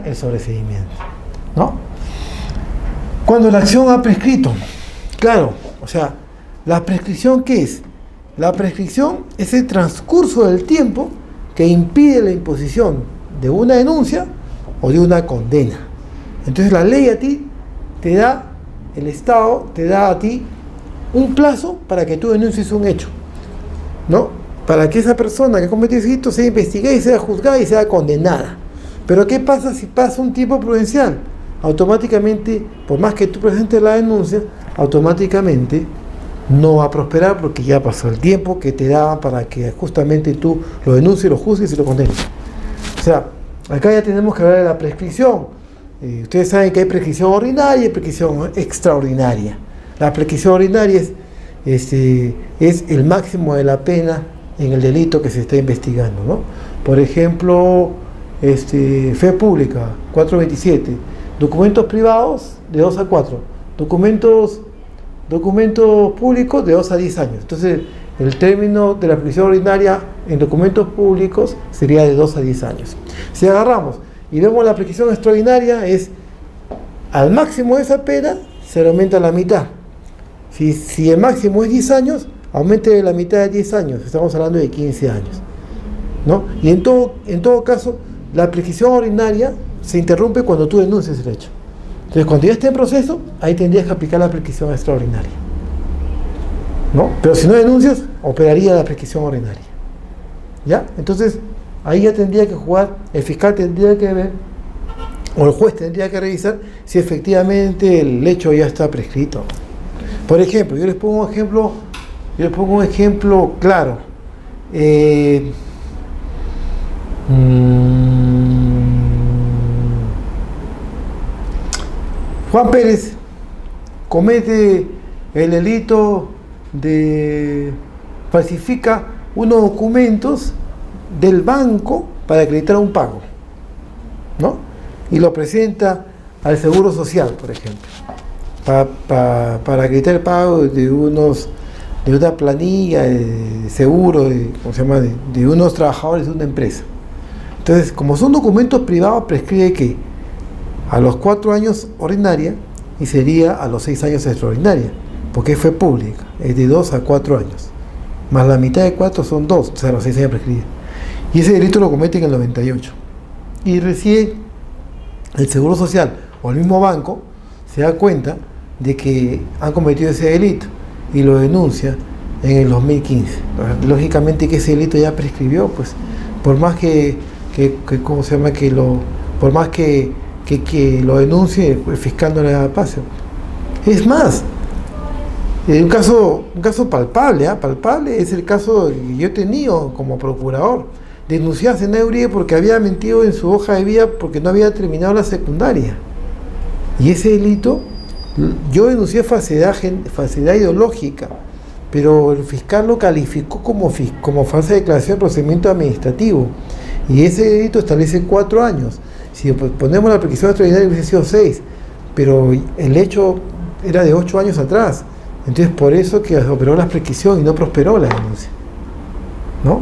el sobreseimiento, ¿no? Cuando la acción ha prescrito, claro, o sea, ¿la prescripción qué es? La prescripción es el transcurso del tiempo que impide la imposición de una denuncia o de una condena. Entonces la ley el Estado te da a ti un plazo para que tú denuncies un hecho, ¿no? Para que esa persona que cometió ese delito sea investigada y sea juzgada y sea condenada. Pero ¿qué pasa si pasa un tiempo prudencial? Automáticamente, por más que tú presentes la denuncia, automáticamente no va a prosperar porque ya pasó el tiempo que te daban para que justamente tú lo denuncies, lo juzgues y lo condenes. O sea, acá ya tenemos que hablar de la prescripción. Ustedes saben que hay prescripción ordinaria y prescripción extraordinaria. La prescripción ordinaria es el máximo de la pena en el delito que se está investigando, ¿no? Por ejemplo, fe pública, 427, documentos privados de 2 a 4, documentos públicos de 2 a 10 años. Entonces, el término de la prisión ordinaria en documentos públicos sería de 2 a 10 años. Si agarramos y vemos la prescripción extraordinaria, es al máximo de esa pena se le aumenta la mitad. Si el máximo es 10 años, aumente la mitad de 10 años, estamos hablando de 15 años, ¿no? Y en todo caso, la prescripción ordinaria se interrumpe cuando tú denuncias el hecho. Entonces, cuando ya esté en proceso, ahí tendrías que aplicar la prescripción extraordinaria, ¿no? Pero si no denuncias, operaría la prescripción ordinaria, ¿ya? Entonces, ahí ya tendría que jugar, el fiscal tendría que ver, o el juez tendría que revisar si efectivamente el hecho ya está prescrito. Por ejemplo, yo les pongo un ejemplo claro. Juan Pérez comete el delito de falsifica unos documentos del banco para acreditar un pago, ¿no? Y lo presenta al Seguro Social, por ejemplo, para acreditar el pago de una planilla de seguro, de unos trabajadores de una empresa. Entonces, como son documentos privados, prescribe que a los 4 años ordinaria y sería a los 6 años extraordinaria, porque fue pública, es de 2 a 4 años, más la mitad de 4 son 2, o sea, los 6 años prescribe. Y ese delito lo comete en el 98. Y recién el Seguro Social o el mismo banco se da cuenta de que han cometido ese delito y lo denuncia en el 2015. Lógicamente que ese delito ya prescribió, pues, por más que lo denuncie, el fiscal no le da pase. Es más, un caso palpable, palpable es el caso que yo he tenido como procurador. Denuncié a Zenay Uribe porque había mentido en su hoja de vida porque no había terminado la secundaria. Y ese delito, yo denuncié falsedad ideológica, pero el fiscal lo calificó como falsa declaración de procedimiento administrativo. Y ese delito establece 4 años. Si ponemos la prescripción extraordinaria, hubiese sido 6, pero el hecho era de 8 años atrás. Entonces, por eso que operó la prescripción y no prosperó la denuncia, ¿no?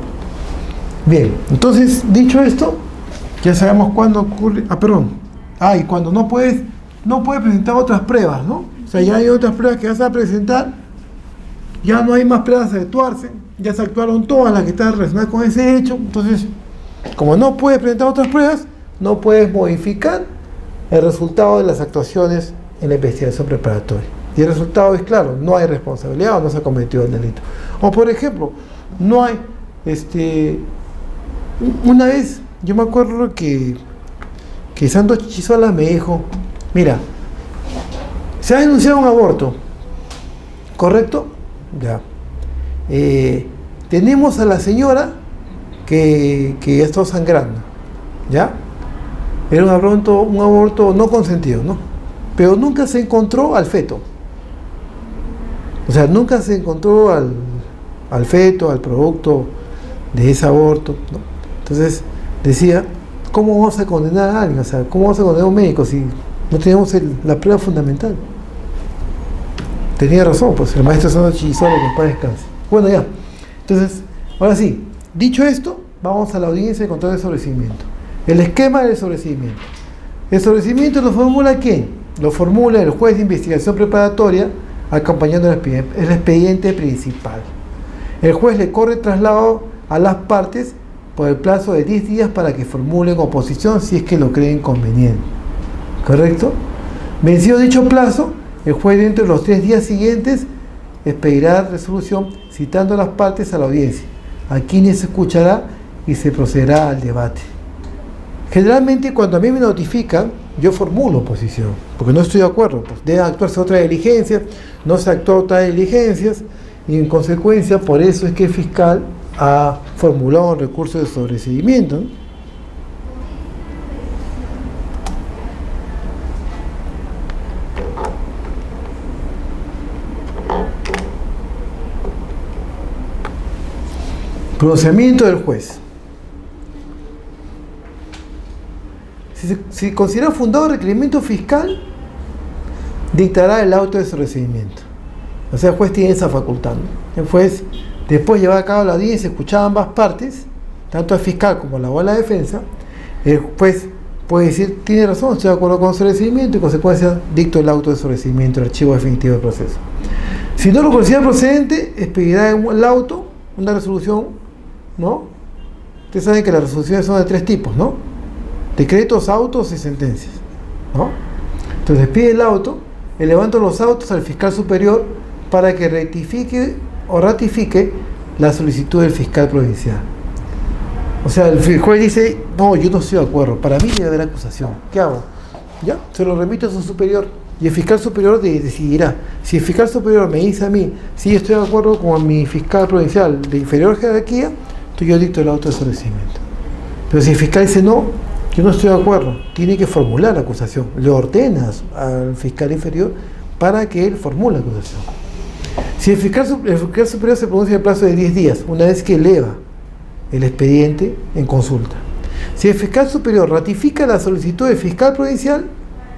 Bien, entonces, dicho esto, ya sabemos cuándo ocurre. Y cuando no puedes presentar otras pruebas, ¿no? O sea, ya hay otras pruebas que vas a presentar, ya no hay más pruebas a actuarse, ya se actuaron todas las que están relacionadas con ese hecho. Entonces, como no puedes presentar otras pruebas, no puedes modificar el resultado de las actuaciones en la investigación preparatoria. Y el resultado es claro, no hay responsabilidad o no se ha cometido el delito. O por ejemplo, no hay, una vez, yo me acuerdo que Santos Chichizola me dijo, mira, se ha denunciado un aborto, ¿correcto? Ya. Tenemos a la señora que ya está sangrando, ¿ya? Era un aborto no consentido, ¿no? Pero nunca se encontró al feto. O sea, nunca se encontró al feto, al producto de ese aborto, ¿no? Entonces, decía, ¿cómo vamos a condenar a alguien? O sea, ¿cómo vamos a condenar a un médico si no tenemos la prueba fundamental? Tenía razón, pues, el maestro Santos Chichizola, que en paz descanse. Bueno, ya. Entonces, ahora sí, dicho esto, vamos a la audiencia de control de sobreseimiento. El esquema del sobreseimiento. El sobreseimiento lo formula ¿quién? Lo formula el juez de investigación preparatoria acompañando el expediente principal. El juez le corre traslado a las partes por el plazo de 10 días para que formulen oposición si es que lo creen conveniente. ¿Correcto? Vencido dicho plazo, el juez dentro de los 3 días siguientes expedirá resolución citando a las partes a la audiencia, a quienes se escuchará y se procederá al debate. Generalmente cuando a mí me notifican, yo formulo oposición, porque no estoy de acuerdo, pues debe actuarse otra diligencia, no se actuó otras diligencias, y en consecuencia por eso es que el fiscal ha formulado un recurso de sobreseimiento, ¿no? Pronunciamiento del juez. Si considera fundado el requerimiento fiscal, dictará el auto de sobreseimiento. O sea, el juez tiene esa facultad, ¿no? El juez, después de llevar a cabo la audiencia, escuchar ambas partes, tanto el fiscal como la abogada de la defensa, el juez puede decir, tiene razón, estoy de acuerdo con el sobreseimiento, y en consecuencia dicto el auto de sobreseimiento, el archivo definitivo del proceso. Si no lo considera procedente, expedirá el auto, una resolución, ¿no? Ustedes saben que las resoluciones son de 3 tipos, ¿no? Decretos, autos y sentencias, ¿no? Entonces pide el auto, elevando los autos al fiscal superior para que rectifique o ratifique la solicitud del fiscal provincial. O sea, el juez dice, no, yo no estoy de acuerdo, para mí debe haber acusación. ¿Qué hago? Ya, se lo remite a su superior y el fiscal superior decidirá. Si el fiscal superior me dice a mí, si yo estoy de acuerdo con mi fiscal provincial de inferior jerarquía, entonces yo dicto el auto de sobreseimiento. Pero si el fiscal dice no, yo no estoy de acuerdo, tiene que formular la acusación. Le ordenas al fiscal inferior para que él formule la acusación. Si el fiscal superior se pronuncia en el plazo de 10 días, una vez que eleva el expediente en consulta. Si el fiscal superior ratifica la solicitud del fiscal provincial,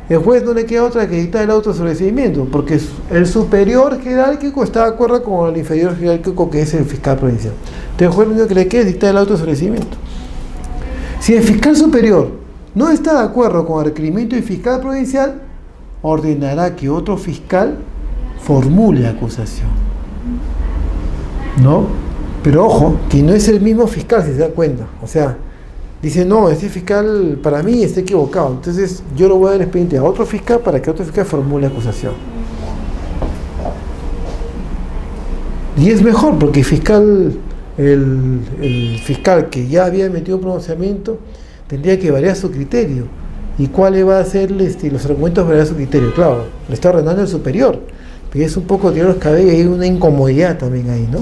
el juez no le queda otra que dictar el auto de sobreseimiento, porque el superior jerárquico está de acuerdo con el inferior jerárquico, que es el fiscal provincial. Entonces el juez lo único que le queda es dictar el auto de sobreseimiento. Si el fiscal superior no está de acuerdo con el requerimiento del fiscal provincial, ordenará que otro fiscal formule acusación, ¿no? Pero ojo, que no es el mismo fiscal, si se da cuenta. O sea, dice, no, este fiscal para mí está equivocado, entonces yo lo voy a dar el expediente a otro fiscal para que otro fiscal formule acusación. Y es mejor, porque el fiscal que ya había emitido un pronunciamiento tendría que variar su criterio. ¿Y cuál va a ser los argumentos para variar su criterio? Claro, le está ordenando el superior, pero es un poco tirar los cabellos y hay una incomodidad también ahí, ¿no?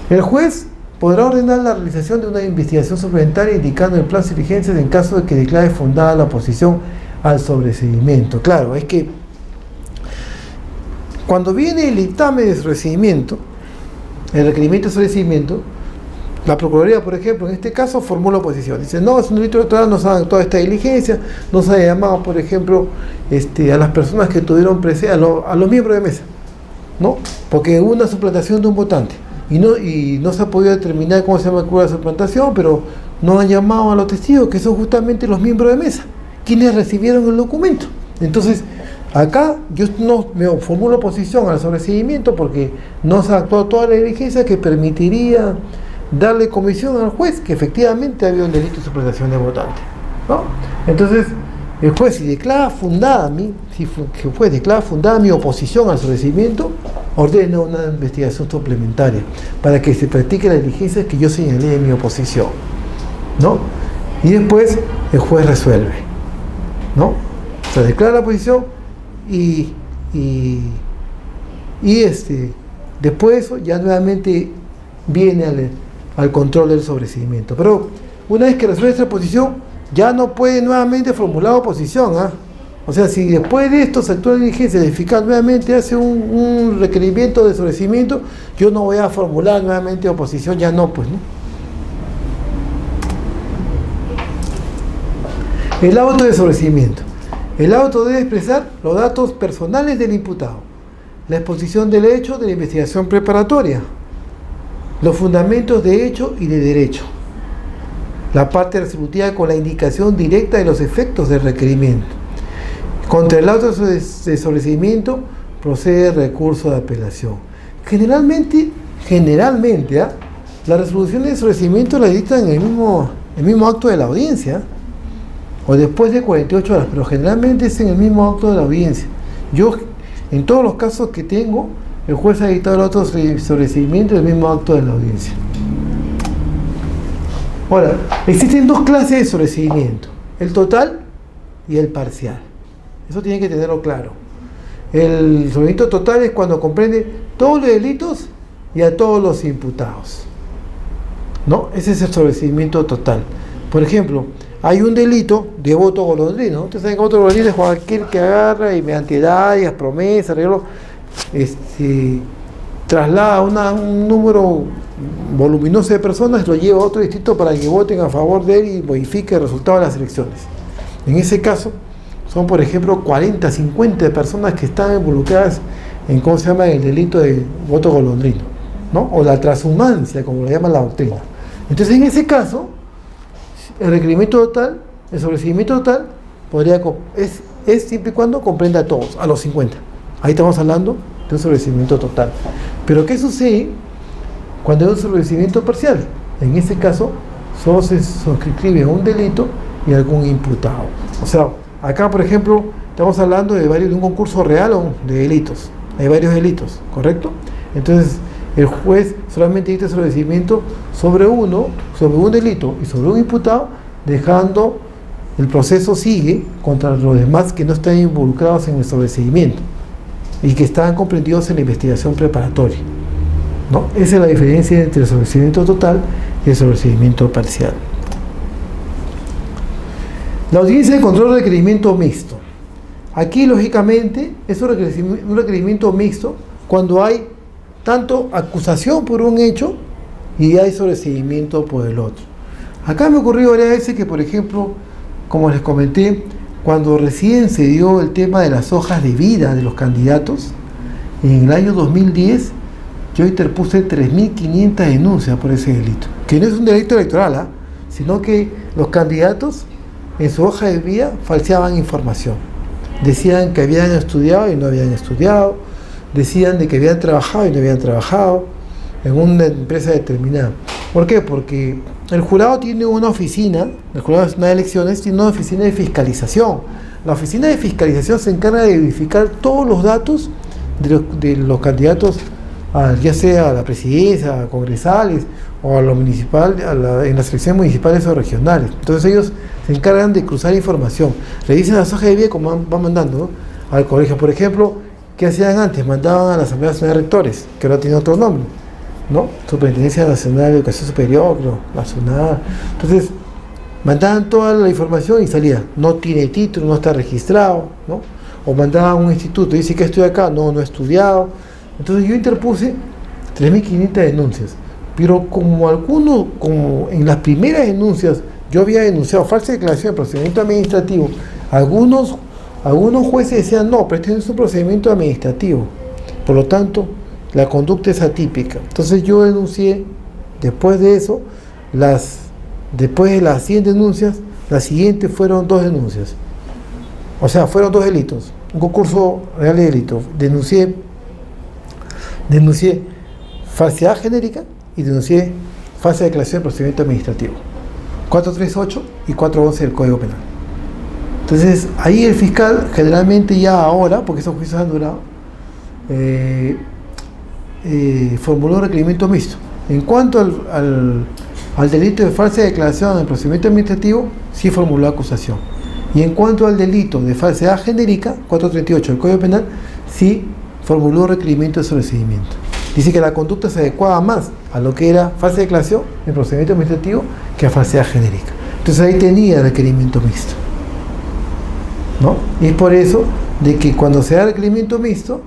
El juez podrá ordenar la realización de una investigación suplementaria indicando el plazo de diligencias en caso de que declare fundada la oposición al sobreseimiento. Claro, es que cuando viene el dictamen de sobreseimiento, el requerimiento de sobreseimiento, la Procuraduría, por ejemplo, en este caso formula oposición. Dice, no, señor delito electoral, no se ha actuado esta diligencia, no se ha llamado, por ejemplo, a las personas que tuvieron presencia, a los miembros de mesa, ¿no? Porque hubo una suplantación de un votante. Y no se ha podido determinar cómo se llama el cura de suplantación, pero no han llamado a los testigos, que son justamente los miembros de mesa, quienes recibieron el documento. Entonces, acá yo no me formulo oposición al sobreseimiento porque no se ha actuado toda la diligencia que permitiría darle comisión al juez que efectivamente había un delito de suplantación de votante, ¿no? Entonces, el juez, si declara fundada mi oposición al sobreseimiento, ordena una investigación suplementaria para que se practique las diligencias que yo señalé en mi oposición, ¿no? Y después el juez resuelve, ¿no? O sea, declara la oposición y después de eso ya nuevamente viene al control del sobreseimiento. Pero una vez que resuelve esta oposición, ya no puede nuevamente formular oposición, ¿ah? O sea, si después de esto se actúa la diligencia, el fiscal nuevamente hace un requerimiento de sobreseimiento, yo no voy a formular nuevamente oposición, ya no, pues, ¿no? El auto de sobreseimiento. El auto debe expresar los datos personales del imputado, la exposición del hecho de la investigación preparatoria, los fundamentos de hecho y de derecho, la parte resolutiva con la indicación directa de los efectos del requerimiento. Contra el auto de sobreseimiento procede recurso de apelación. Generalmente, las resoluciones de sobreseimiento las dictan en el mismo acto de la audiencia o después de 48 horas, pero generalmente es en el mismo acto de la audiencia. Yo, en todos los casos que tengo, el juez ha dictado el auto de sobreseimiento en el mismo acto de la audiencia. Ahora, existen 2 clases de sobreseimiento, el total y el parcial. Eso tienen que tenerlo claro. El sobreseimiento total es cuando comprende todos los delitos y a todos los imputados, ¿no? Ese es el sobreseimiento total. Por ejemplo, hay un delito de voto golondrino. Ustedes saben que voto golondrino es cualquier que agarra y mediante dádivas, promesas, arreglos, traslada un número voluminoso de personas, lo lleva a otro distrito para que voten a favor de él y modifique el resultado de las elecciones. En ese caso, son por ejemplo 40, 50 personas que están involucradas en, ¿cómo se llama?, el delito de voto golondrino, ¿no? O la transhumancia, como lo llama la doctrina. Entonces, en ese caso, el requerimiento total, el sobreseimiento total, es siempre y cuando comprenda a todos, a los 50. Ahí estamos hablando de un sobreseimiento total. Pero ¿qué sucede cuando hay un sobreseimiento parcial? En ese caso, solo se suscribe un delito y algún imputado. O sea, acá, por ejemplo, estamos hablando de un concurso real o de delitos. Hay varios delitos, ¿correcto? Entonces, el juez solamente dicta sobreseimiento sobre un delito y sobre un imputado, dejando el proceso sigue contra los demás que no están involucrados en el sobreseimiento y que están comprendidos en la investigación preparatoria, ¿no? Esa es la diferencia entre el sobreseimiento total y el sobreseimiento parcial. La audiencia de control de requerimiento mixto. Aquí, lógicamente, es un requerimiento mixto cuando hay tanto acusación por un hecho y hay sobreseimiento por el otro. Acá me ocurrió varias veces que, por ejemplo, como les comenté, cuando recién se dio el tema de las hojas de vida de los candidatos, en el año 2010, yo interpuse 3.500 denuncias por ese delito, que no es un delito electoral, sino que los candidatos en su hoja de vida falseaban información. Decían que habían estudiado y no habían estudiado, decían de que habían trabajado y no habían trabajado en una empresa determinada. ¿Por qué? Porque el jurado tiene una oficina, el Jurado Nacional de Elecciones tiene una oficina de fiscalización. La oficina de fiscalización se encarga de verificar todos los datos de los candidatos, ya sea a la presidencia, a congresales o a lo municipal, en las elecciones municipales o regionales. Entonces ellos se encargan de cruzar información, revisan las hojas de vida como van mandando, ¿no?, al colegio. Por ejemplo, ¿qué hacían antes? Mandaban a la Asamblea Nacional de Rectores, que ahora tiene otro nombre, ¿no? Superintendencia Nacional de Educación Superior, nacional. Entonces, mandaban toda la información y salía, no tiene título, no está registrado, ¿no? O mandaban a un instituto, dice que estoy acá, no he estudiado. Entonces yo interpuse 3.500 denuncias, pero como en las primeras denuncias yo había denunciado falsa declaración de procedimiento administrativo, algunos jueces decían, no, pero este no es un procedimiento administrativo, por lo tanto la conducta es atípica. Entonces yo denuncié, después de eso, después de las 100 denuncias, las siguientes fueron 2 denuncias. O sea, fueron 2 delitos, un concurso real de delitos. Denuncié falsedad genérica y denuncié falsa declaración de procedimiento administrativo. 438 y 411 del Código Penal. Entonces, ahí el fiscal, generalmente ya ahora, porque esos juicios han durado, formuló un requerimiento mixto. En cuanto al delito de falsa declaración en procedimiento administrativo, sí formuló acusación. Y en cuanto al delito de falsedad genérica, 438 del Código Penal, sí formuló un requerimiento de sobreseimiento. Dice que la conducta se adecuaba más a lo que era falsa declaración en procedimiento administrativo que a falsedad genérica. Entonces ahí tenía requerimiento mixto, ¿no? Y es por eso de que cuando se da requerimiento mixto,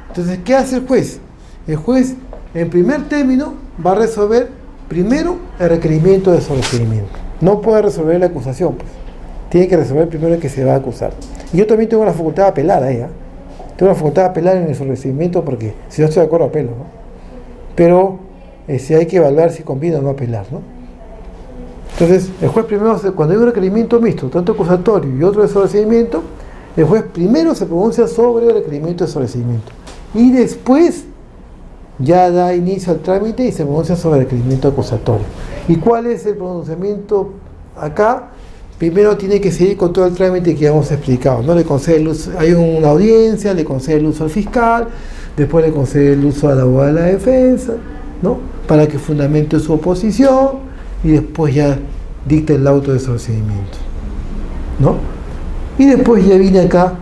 entonces, ¿qué hace el juez? El juez, en primer término, va a resolver primero el requerimiento de sobreseimiento. No puede resolver la acusación, pues. Tiene que resolver primero el que se va a acusar. Y yo también tengo la facultad de apelar a ella. Tengo la facultad de apelar en el sobreseimiento porque si no estoy de acuerdo apelo, ¿no? Pero si hay que evaluar si conviene o no apelar, ¿no? Entonces, el juez primero, cuando hay un requerimiento mixto, tanto acusatorio y otro de sobreseimiento, el juez primero se pronuncia sobre el requerimiento de sobreseimiento y después ya da inicio al trámite y se pronuncia sobre el requerimiento acusatorio. ¿Y cuál es el pronunciamiento acá? Primero tiene que seguir con todo el trámite que ya hemos explicado, ¿no? Le concede el uso, hay una audiencia, le concede el uso al fiscal, después le concede el uso al abogado de la defensa, ¿no?, para que fundamente su oposición y después ya dicta el auto de sobreseimiento, ¿no? Y después ya viene acá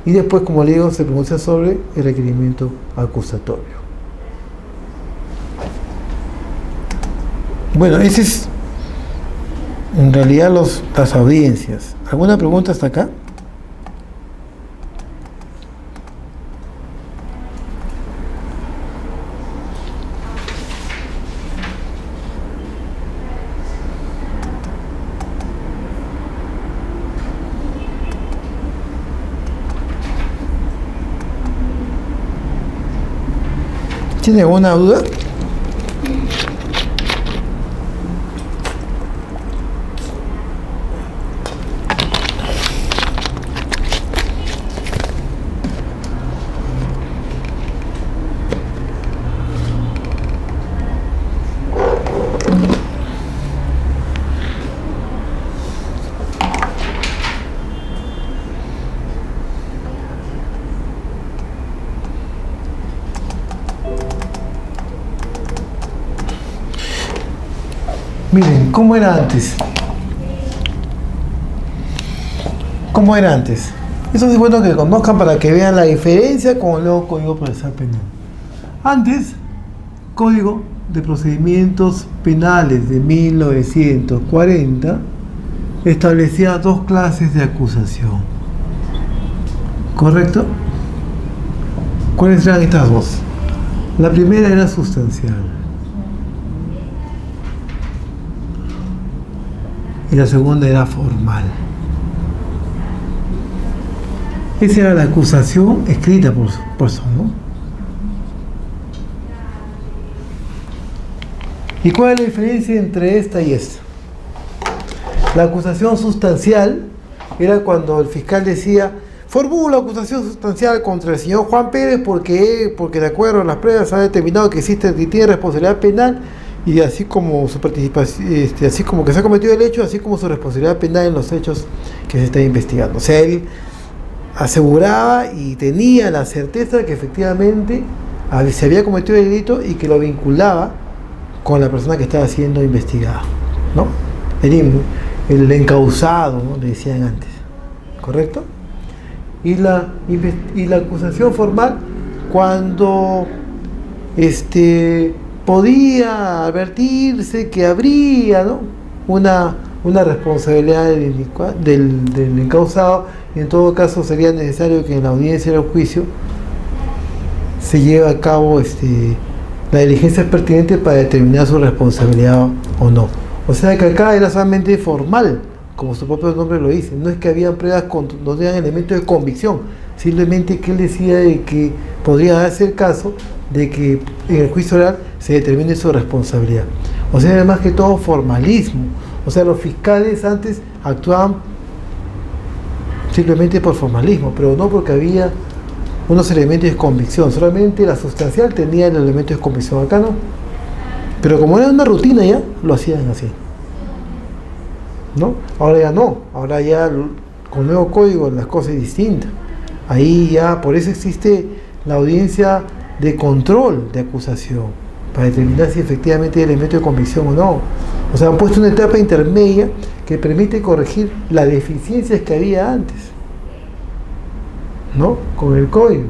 y después, como le digo, se pronuncia sobre el requerimiento acusatorio. Bueno, ese es en realidad las audiencias. ¿Alguna pregunta hasta acá? ¿Tiene alguna duda? Miren, ¿cómo era antes? ¿Cómo era antes? Eso es bueno que conozcan para que vean la diferencia con el nuevo Código Procesal Penal. Antes, Código de Procedimientos Penales de 1940 establecía dos clases de acusación. ¿Correcto? ¿Cuáles eran estas dos? La primera era sustancial. Y la segunda era formal. Esa era la acusación escrita por eso, ¿no? ¿Y cuál es la diferencia entre esta y esta? La acusación sustancial era cuando el fiscal decía: formulo acusación sustancial contra el señor Juan Pérez porque de acuerdo a las pruebas ha determinado que existe y tiene responsabilidad penal, y así como su participación, así como que se ha cometido el hecho, así como su responsabilidad penal en los hechos que se están investigando. O sea, él aseguraba y tenía la certeza de que efectivamente se había cometido el delito y que lo vinculaba con la persona que estaba siendo investigada, ¿no? El encausado, ¿no? Le decían antes, ¿correcto? Y la acusación formal, cuando podía advertirse que habría, ¿no?, una responsabilidad del encausado, y en todo caso sería necesario que en la audiencia del juicio se lleve a cabo la diligencia pertinente para determinar su responsabilidad o no. O sea que acá era solamente formal, como su propio nombre lo dice. No es que habían pruebas, no tenían elementos de convicción, simplemente que él decía de que podría darse el caso de que en el juicio oral se determine su responsabilidad. O sea, además que todo formalismo. O sea, los fiscales antes actuaban simplemente por formalismo, pero no porque había unos elementos de convicción. Solamente la sustancial tenía el elemento de convicción, acá no. Pero como era una rutina ya, lo hacían así, ¿no? Ahora ya no, ahora ya con el nuevo código las cosas es distintas. Ahí ya, por eso existe la audiencia de control de acusación, para determinar si efectivamente hay elemento de convicción o no. O sea, han puesto una etapa intermedia que permite corregir las deficiencias que había antes, ¿no?, con el código.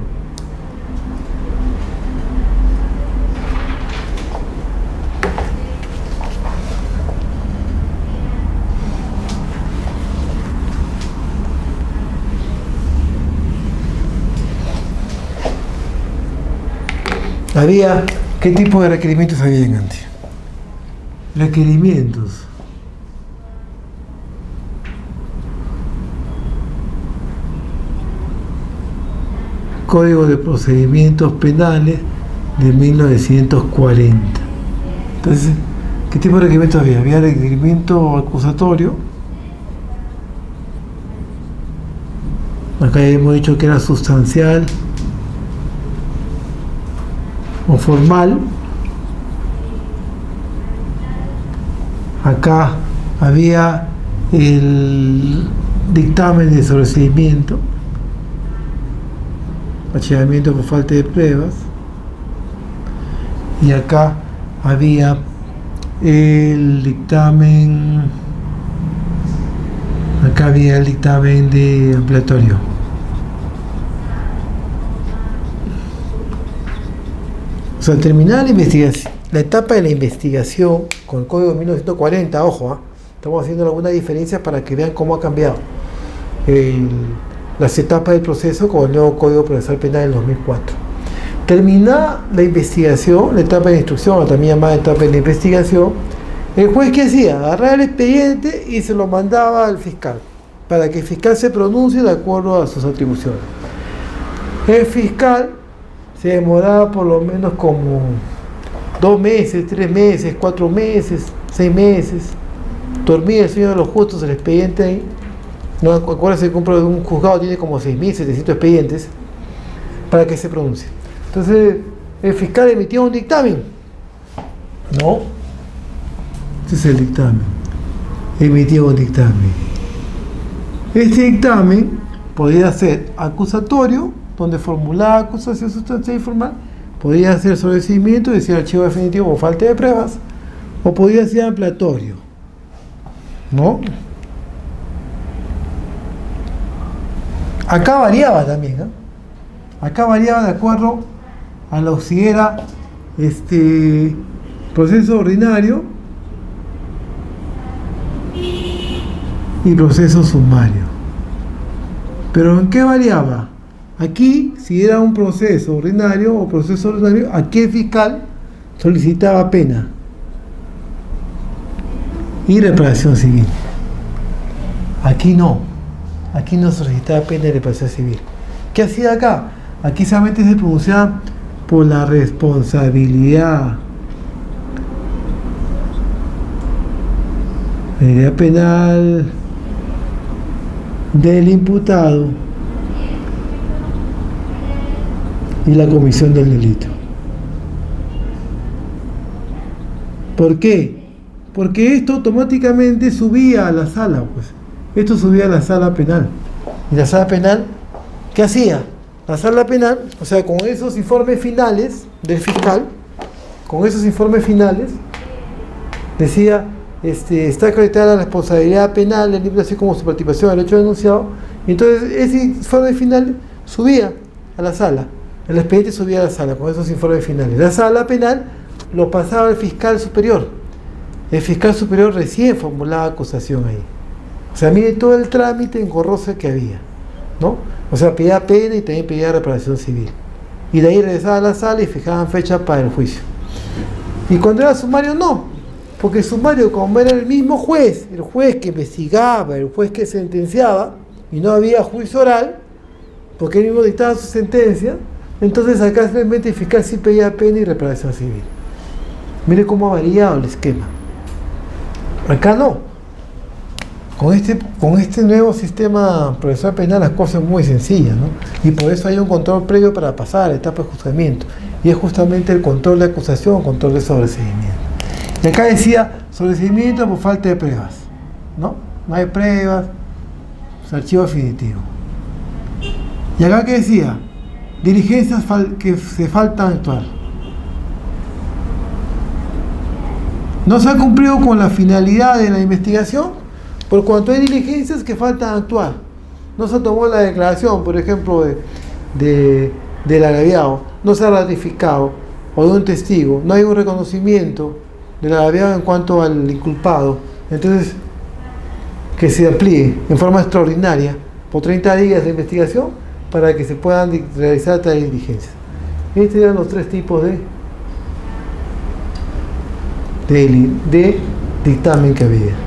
¿Qué tipo de requerimientos habían antes? Requerimientos. Código de Procedimientos Penales de 1940. Entonces, ¿qué tipo de requerimientos había? Había requerimiento acusatorio. Acá ya hemos dicho que era sustancial o formal. Acá había el dictamen de sobreseimiento, archivamiento por falta de pruebas, y acá había el dictamen, de ampliatorio. O sea, al terminar la investigación, la etapa de la investigación con el Código de 1940, ojo, estamos haciendo algunas diferencias para que vean cómo ha cambiado las etapas del proceso con el nuevo Código Procesal Penal del 2004. Terminada la investigación, la etapa de instrucción, o también llamada etapa de la investigación, el juez, ¿qué hacía? Agarraba el expediente y se lo mandaba al fiscal, para que el fiscal se pronuncie de acuerdo a sus atribuciones. El fiscal se demoraba por lo menos como 2 meses, 3 meses, 4 meses, 6 meses. Dormía el sueño de los justos, el expediente ahí. No, acuérdense que un juzgado tiene como 6.700 expedientes para que se pronuncie. Entonces, el fiscal emitía un dictamen. No. Este es el dictamen. Emitía un dictamen. Este dictamen podía ser acusatorio, donde formulaba acusación sustancial y formal, podía ser sobreseimiento, decir archivo definitivo o falta de pruebas, o podía ser ampliatorio. ¿No? Acá variaba también, ¿no? Acá variaba de acuerdo a lo si era proceso ordinario y proceso sumario. Pero ¿en qué variaba? Aquí, si era un proceso ordinario o proceso ordinario, aquí el fiscal solicitaba pena y reparación civil. Aquí no solicitaba pena y reparación civil. ¿Qué hacía acá? Aquí solamente se pronunciaba por la responsabilidad penal del imputado y la comisión del delito. ¿Por qué? Porque esto automáticamente subía a la sala, pues. Esto subía a la sala penal. ¿Y la sala penal qué hacía? La sala penal, o sea, con esos informes finales del fiscal, con esos informes finales, decía, está acreditada la responsabilidad penal del libre, así como su participación al hecho denunciado. Y entonces ese informe final subía a la sala. El expediente subía a la sala con esos informes finales. La sala penal lo pasaba al fiscal superior. El fiscal superior recién formulaba acusación ahí. O sea, mire todo el trámite engorroso que había, ¿no? O sea, pedía pena y también pedía reparación civil. Y de ahí regresaba a la sala y fijaban fecha para el juicio. Y cuando era sumario, no. Porque el sumario, como era el mismo juez, el juez que investigaba, el juez que sentenciaba, y no había juicio oral, porque él mismo dictaba su sentencia, entonces acá simplemente el fiscal sí pedía pena y reparación civil. Mire cómo ha variado el esquema. Acá no. Con este nuevo sistema procesal penal las cosas son muy sencillas, ¿no? Y por eso hay un control previo para pasar a la etapa de juzgamiento. Y es justamente el control de acusación, control de sobreseimiento. Y acá decía sobreseimiento por falta de pruebas, ¿no? No hay pruebas, es archivo definitivo. Y acá que decía diligencias que se faltan actuar. No se ha cumplido con la finalidad de la investigación por cuanto hay diligencias que faltan actuar. No se tomó la declaración, por ejemplo, del agraviado, no se ha ratificado, o de un testigo, no hay un reconocimiento del agraviado en cuanto al inculpado. Entonces, que se amplíe en forma extraordinaria por 30 días de investigación para que se puedan realizar tales diligencias. Estos eran los 3 tipos de dictamen que había.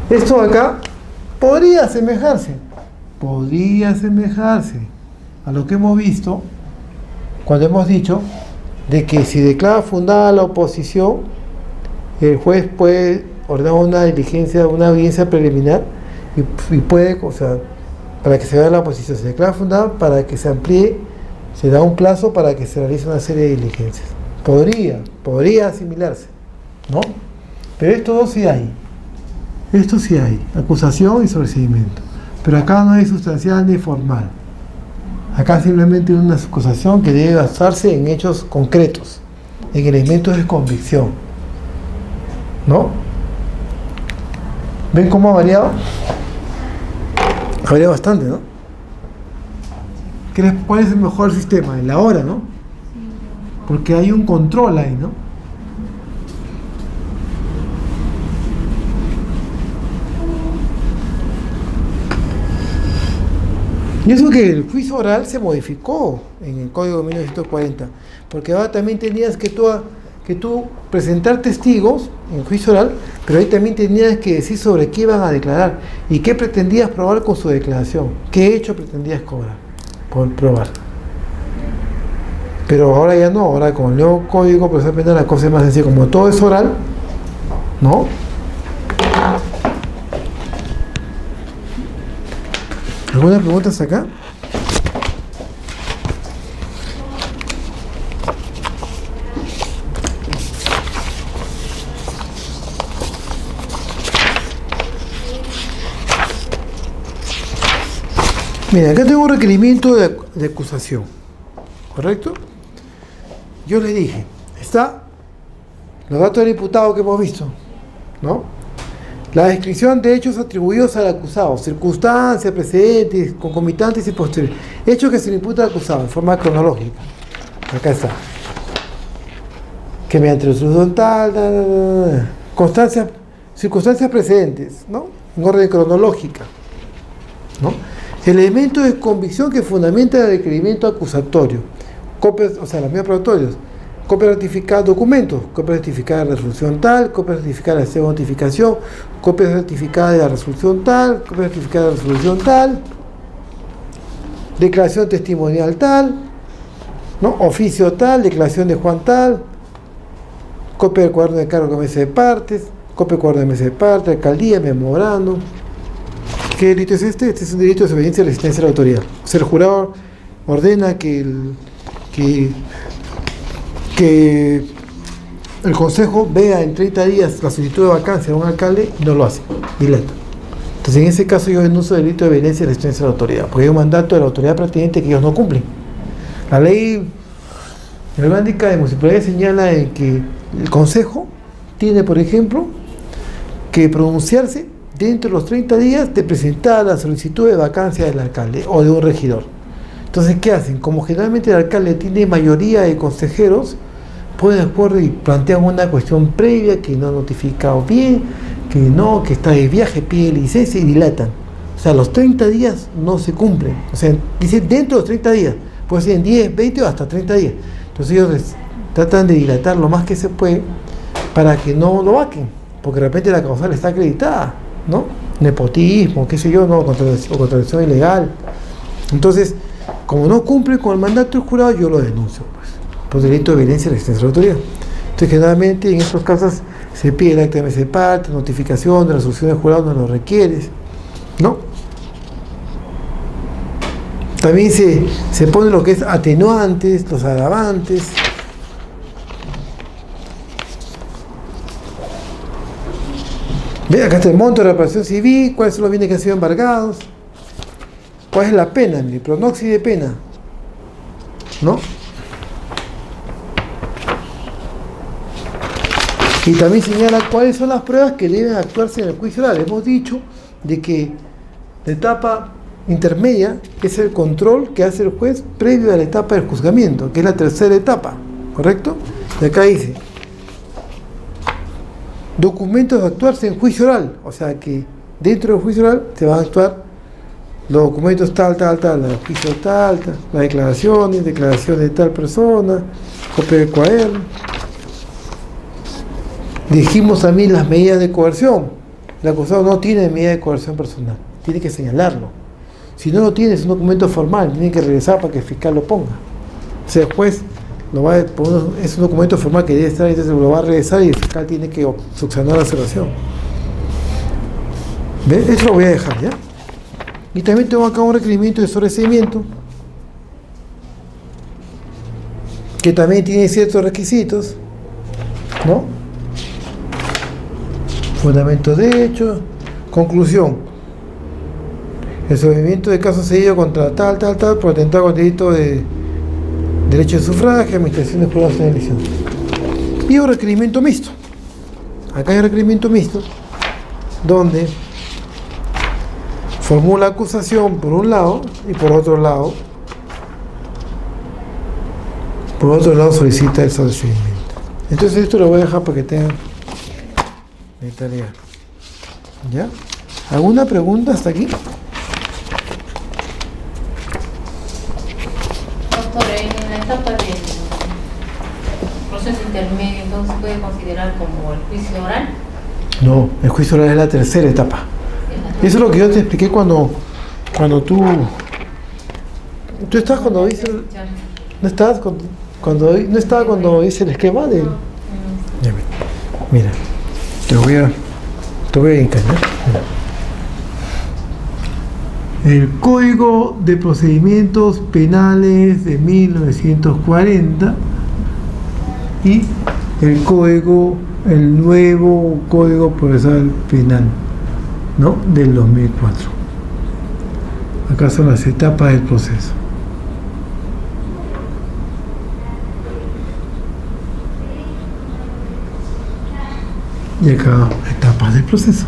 Esto acá podría asemejarse a lo que hemos visto cuando hemos dicho de que si declara fundada la oposición, el juez puede ordenar una diligencia, una audiencia preliminar y puede, o sea, para que se vea la oposición, se declara fundada para que se amplíe, se da un plazo para que se realice una serie de diligencias. Podría asimilarse, ¿no? Pero esto sí hay, acusación y sobreseimiento. Pero acá no hay sustancial ni formal. Acá simplemente una acusación que debe basarse en hechos concretos, en elementos de convicción, ¿no? ¿Ven cómo ha variado? Ha variado bastante, ¿no? ¿Cuál es el mejor sistema? El ahora, ¿no? Porque hay un control ahí, ¿no? Y eso que el juicio oral se modificó en el Código de 1940, porque ahora también tenías que tú presentar testigos en juicio oral, pero ahí también tenías que decir sobre qué iban a declarar y qué pretendías probar con su declaración, qué hecho pretendías probar. Pero ahora ya no, ahora con el nuevo código procesal penal la cosa es más sencilla, como todo es oral, ¿no? ¿Alguna pregunta hasta acá? Mira, acá tengo un requerimiento de acusación, ¿correcto? Yo le dije, está los datos del imputado que hemos visto, ¿no? La descripción de hechos atribuidos al acusado, circunstancias, precedentes, concomitantes y posteriores. Hechos que se le imputa al acusado en forma cronológica. Acá está. Que mediante resolución tal, circunstancias precedentes, ¿no? En orden cronológica, ¿no? Elementos de convicción que fundamenta el requerimiento acusatorio. Copias, o sea, los medios probatorios. Copia certificada de documentos, copia certificada de la resolución tal, copia certificada de la notificación, copia certificada de la resolución tal, copia certificada de la resolución tal, declaración testimonial tal, ¿no? Oficio tal, declaración de Juan tal, copia del cuaderno de cargo de mesa de partes, copia del cuaderno de mesa de partes, alcaldía, memorando. ¿Qué delito es este? Este es un delito de desobediencia a la existencia de la autoridad. O sea, el jurado ordena que el consejo vea en 30 días la solicitud de vacancia de un alcalde y no lo hace, dilata. Entonces, en ese caso yo denuncio delito de violencia a la existencia de la autoridad, porque hay un mandato de la autoridad pertinente que ellos no cumplen. La ley orgánica de municipalidad señala en que el consejo tiene, por ejemplo, que pronunciarse dentro de los 30 días de presentar la solicitud de vacancia del alcalde o de un regidor. Entonces, ¿qué hacen? Como generalmente el alcalde tiene mayoría de consejeros, ponen de acuerdo y plantean una cuestión previa que no ha notificado bien, que está de viaje, pide licencia y dilatan. O sea, los 30 días no se cumplen. O sea, dicen dentro de los 30 días, puede ser en 10, 20 o hasta 30 días. Entonces ellos tratan de dilatar lo más que se puede para que no lo vaquen, porque de repente la causal está acreditada, ¿no? Nepotismo, qué sé yo, ¿no? O contravención ilegal. Entonces, como no cumple con el mandato del jurado, yo lo denuncio, pues, por delito de violencia a la existencia de la autoridad. Entonces, generalmente en estos casos se pide el acta de mesa de parte, notificación de la resolución del jurado, no lo requiere, ¿no? También se pone lo que es atenuantes, los agravantes. Ve, acá está el monto de reparación civil, cuáles son los bienes que han sido embargados, cuál es la pena, el pronóstico de pena, ¿no? Y también señala cuáles son las pruebas que deben actuarse en el juicio oral. Hemos dicho de que la etapa intermedia es el control que hace el juez previo a la etapa del juzgamiento, que es la tercera etapa, ¿correcto? Y acá dice documentos de actuarse en juicio oral, o sea que dentro del juicio oral se van a actuar los documentos tal, el juicio tal, las declaraciones de tal persona, copia del cuaderno. Dijimos también las medidas de coerción. El acusado no tiene medida de coerción personal, tiene que señalarlo. Si no lo tiene, es un documento formal, tiene que regresar para que el fiscal lo ponga. O sea, el juez es un documento formal que debe estar, entonces lo va a regresar y el fiscal tiene que subsanar la observación. ¿Ves? Esto lo voy a dejar, ¿ya? Y también tengo acá un requerimiento de sobreseimiento que también tiene ciertos requisitos, ¿no? Fundamento de hecho, conclusión. El sobreseimiento de caso seguido contra tal, por atentado con delito de derecho de sufragio, administración de pruebas en elección. Y un requerimiento mixto. Acá hay un requerimiento mixto donde formula acusación por un lado y por otro lado solicita el sobreseimiento. Entonces esto lo voy a dejar para que tengan mi tarea. ¿Ya? ¿Alguna pregunta hasta aquí? Doctor, en la etapa del proceso intermedio, entonces, ¿se puede considerar como el juicio oral? No, el juicio oral es la tercera etapa. Eso es lo que yo te expliqué cuando tú estás cuando dices, ¿no estás? no estaba cuando hice el esquema de... No. Ya, mira, te voy a encañar. El Código de Procedimientos Penales de 1940 y el nuevo Código Procesal Penal, ¿no? Del 2004. Acá son las etapas del proceso. Y acá, etapas del proceso.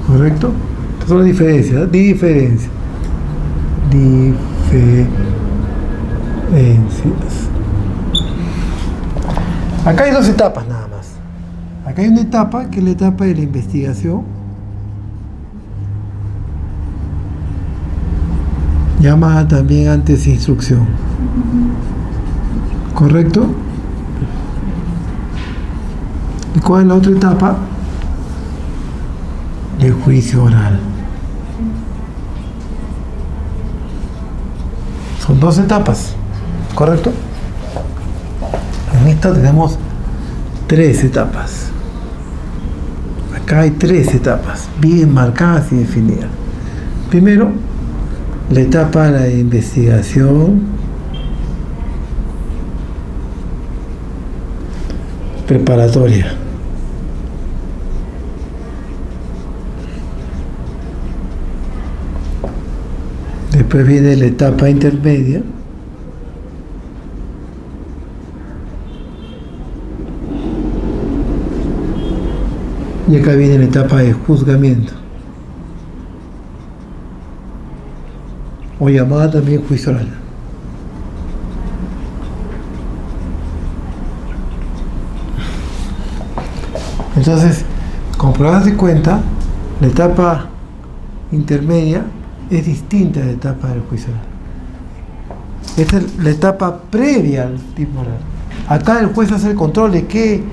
¿Correcto? Estas son las diferencias. Diferencias. Acá hay dos etapas nada más. Acá hay una etapa que es la etapa de la investigación, llamada también antes instrucción. ¿Correcto? ¿Y cuál es la otra etapa? El juicio oral. Son dos etapas, ¿correcto? En esta tenemos 3 etapas. Acá hay 3 etapas, bien marcadas y definidas. Primero, la etapa de la investigación preparatoria. Después viene la etapa intermedia. Y acá viene la etapa de juzgamiento, o llamada también juicio oral. Entonces, como podrás darte cuenta, la etapa intermedia es distinta de la etapa del juicio oral. Esta es la etapa previa al tipo oral. Acá el juez hace el control de qué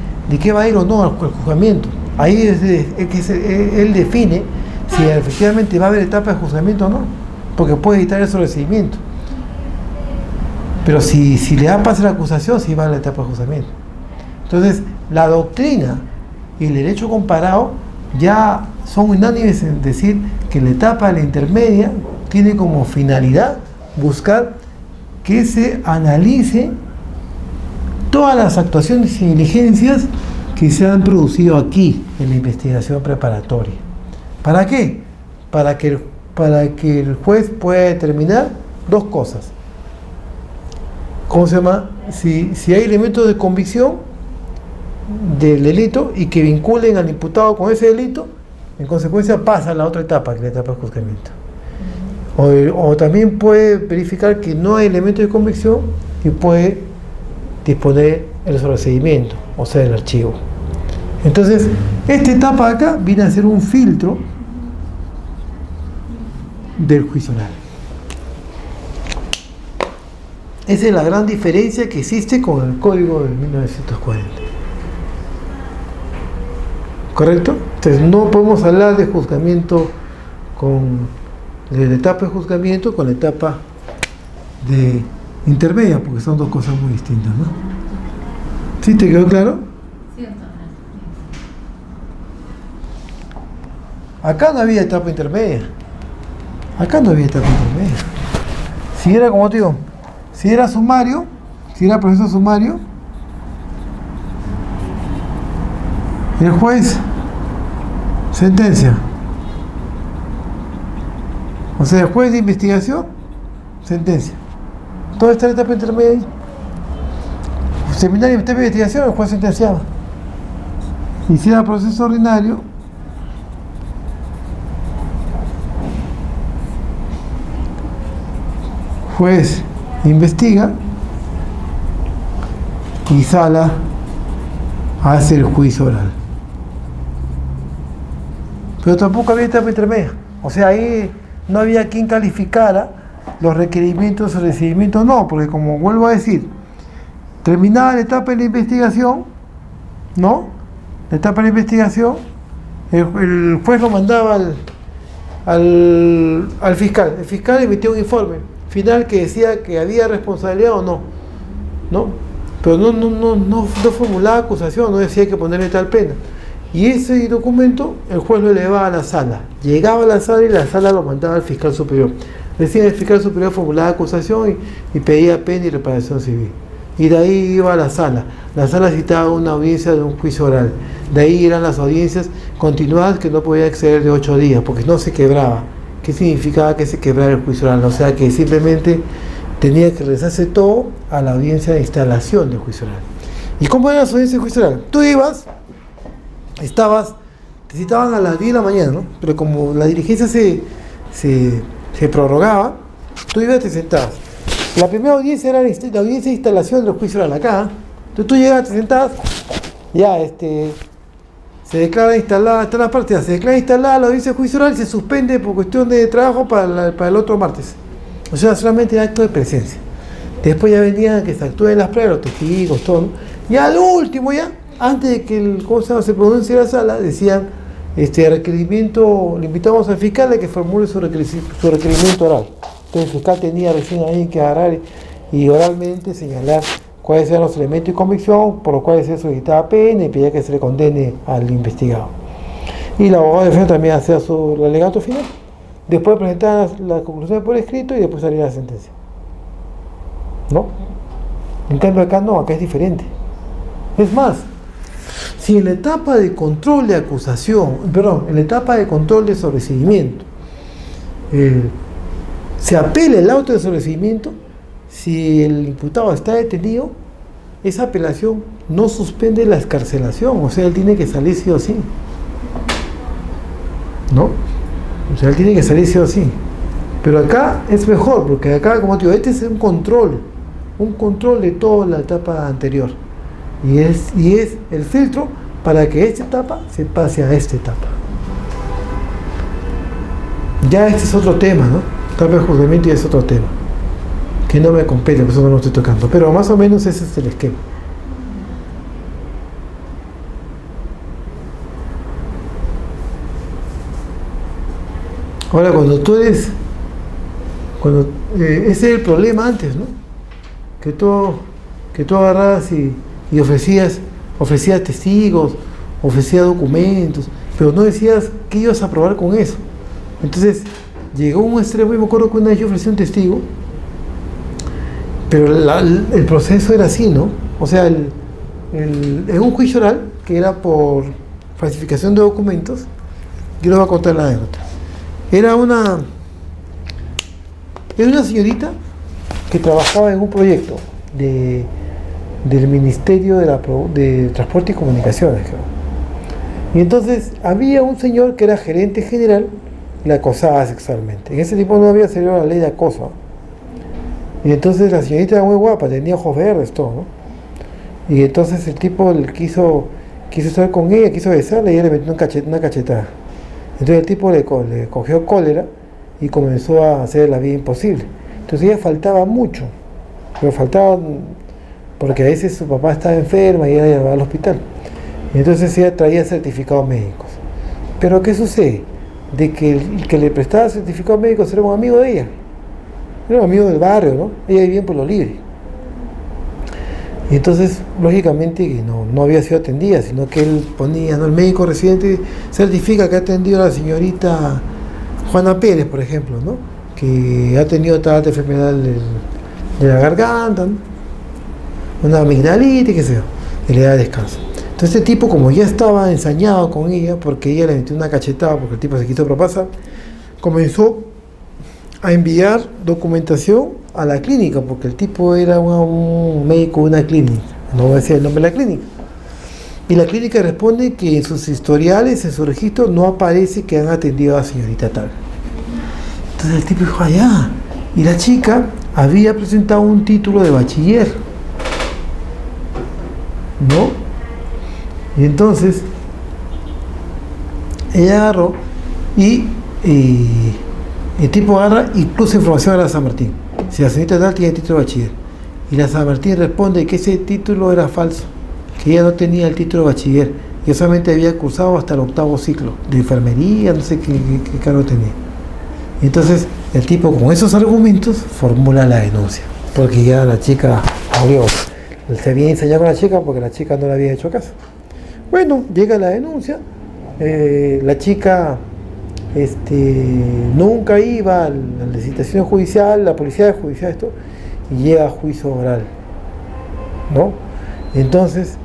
va a ir o no al juzgamiento. Ahí es que él define si efectivamente va a haber etapa de juzgamiento o no, porque puede evitar el sobreseimiento. Pero si le da pase a la acusación, sí va a la etapa de juzgamiento. Entonces, la doctrina y el derecho comparado ya son unánimes en decir que la etapa de la intermedia tiene como finalidad buscar que se analice todas las actuaciones y diligencias que se han producido aquí en la investigación preparatoria. ¿Para qué? Para que el juez pueda determinar 2 cosas. ¿Cómo se llama? Si hay elementos de convicción del delito y que vinculen al imputado con ese delito, en consecuencia pasa a la otra etapa, que es la etapa de juzgamiento. O también puede verificar que no hay elementos de convicción y puede disponer el sobreseimiento, o sea, el archivo. Entonces, esta etapa de acá viene a ser un filtro del juicio oral. Esa es la gran diferencia que existe con el Código de 1940. ¿Correcto? Entonces, no podemos hablar de juzgamiento de la etapa de juzgamiento con la etapa de intermedia, porque son 2 cosas muy distintas, ¿no? ¿Sí te quedó claro? Sí, doctor. Acá no había etapa intermedia. Acá no había etapa intermedia. Si era, como te digo, si era sumario, si era proceso sumario, el juez sentencia. O sea, el juez de investigación sentencia. Toda esta etapa intermedia ahí. Seminario de investigación, el juez sentenciaba. Y si era proceso ordinario, juez investiga y sala hace el juicio oral. Pero tampoco había etapa intermedia. O sea, ahí no había quien calificara los requerimientos o recibimientos, no, porque como vuelvo a decir, terminada la etapa de la investigación, ¿no? La etapa de la investigación, el juez lo mandaba al fiscal. El fiscal emitió un informe final que decía que había responsabilidad o no, ¿no? Pero no formulaba acusación, no decía que ponerle tal pena. Y ese documento el juez lo elevaba a la sala. Llegaba a la sala y la sala lo mandaba al fiscal superior. Decía el fiscal superior formulaba acusación y pedía pena y reparación civil. Y de ahí iba a la sala. La sala citaba una audiencia de un juicio oral. De ahí eran las audiencias continuadas que no podía exceder de 8 días, porque no se quebraba. ¿Qué significaba que se quebrara el juicio oral? O sea que simplemente tenía que realizarse todo a la audiencia de instalación del juicio oral. ¿Y cómo eran las audiencias de juicio oral? Tú ibas, te citaban a las 10 de la mañana, ¿no? Pero como la diligencia se prorrogaba, tú ibas y te sentabas. La primera audiencia era la audiencia de instalación del juicio oral acá. Entonces tú llegas, te sentabas, ya se declara instalada, está la partida, se declara instalada la audiencia de juicio oral y se suspende por cuestión de trabajo para el otro martes. O sea, solamente acto de presencia. Después ya venían que se actúen las pruebas, los testigos, todo, ¿no? Y al último ya, antes de que se pronuncie la sala, decían, requerimiento, le invitamos al fiscal a que formule su requerimiento oral. Entonces el fiscal tenía recién ahí que agarrar y oralmente señalar cuáles eran los elementos de convicción por los cuales se solicitaba pena y pedía que se le condene al investigado. Y la abogada de defensa también hacía su alegato final. Después presentaba las conclusiones por escrito y después salía la sentencia. ¿No? En cambio acá no, acá es diferente. Es más, si en la etapa de control de acusación, en la etapa de control de sobreseimiento, se apela el auto de sobreseimiento, si el imputado está detenido, esa apelación no suspende la excarcelación, o sea, él tiene que salir sí o sí. ¿No? O sea, él tiene que salir sí o sí. Pero acá es mejor, porque acá, como te digo, este es un control de toda la etapa anterior. Y es el filtro para que esta etapa se pase a esta etapa. Ya este es otro tema, ¿no? Tal vez el juzgamiento ya es otro tema, que no me compete, por eso no lo estoy tocando. Pero más o menos ese es el esquema. Ahora, ese es el problema antes, ¿no? Que tú agarrabas y ofrecías testigos, ofrecías documentos, pero no decías qué ibas a probar con eso. Entonces, llegó un extremo y me acuerdo que una vez yo ofrecí un testigo, pero el proceso era así, ¿no? O sea, en un juicio oral, que era por falsificación de documentos, yo les voy a contar la anécdota. Era una señorita que trabajaba en un proyecto del Ministerio de Transporte y Comunicaciones, creo. Y entonces había un señor que era gerente general y la acosaba sexualmente. En ese tiempo no había salido la ley de acoso. Y entonces la señorita era muy guapa, tenía ojos verdes, todo, ¿no? Y entonces el tipo quiso estar con ella, quiso besarla y ella le metió una cachetada. Entonces el tipo le cogió cólera y comenzó a hacer la vida imposible. Entonces ella faltaba mucho, pero faltaba porque a veces su papá estaba enferma y ella la llevaba al hospital. Y entonces ella traía certificados médicos. Pero ¿qué sucede? De que el que le prestaba certificados médicos era un amigo de ella. Era un amigo del barrio, ¿no? Ella vivía en Pueblo Libre. Y entonces, lógicamente, no había sido atendida, sino que él ponía, ¿no? El médico residente certifica que ha atendido a la señorita Juana Pérez, por ejemplo, ¿no? Que ha tenido tal enfermedad de la garganta, ¿no? Una amigdalitis, qué sé yo, y le da descanso. Entonces este tipo, como ya estaba ensañado con ella, porque ella le metió una cachetada, porque el tipo se quiso propasar, comenzó a enviar documentación a la clínica, porque el tipo era un médico de una clínica, no voy a decir el nombre de la clínica. Y la clínica responde que en sus historiales, en su registro, no aparece que han atendido a la señorita tal. Entonces el tipo dijo, allá. Y la chica había presentado un título de bachiller, ¿no? Y entonces ella agarró y el tipo agarra y puso información a la San Martín. Si la señorita tal tiene título de bachiller. Y la San Martín responde que ese título era falso, que ella no tenía el título de bachiller, que solamente había cursado hasta el 8º ciclo de enfermería, no sé qué cargo tenía. Entonces el tipo con esos argumentos formula la denuncia, porque ya la chica murió. Se había enseñado con la chica porque la chica no le había hecho caso. Bueno, llega la denuncia, la chica nunca iba a la licitación judicial, la policía judicial, esto, y llega a juicio oral, ¿no? Entonces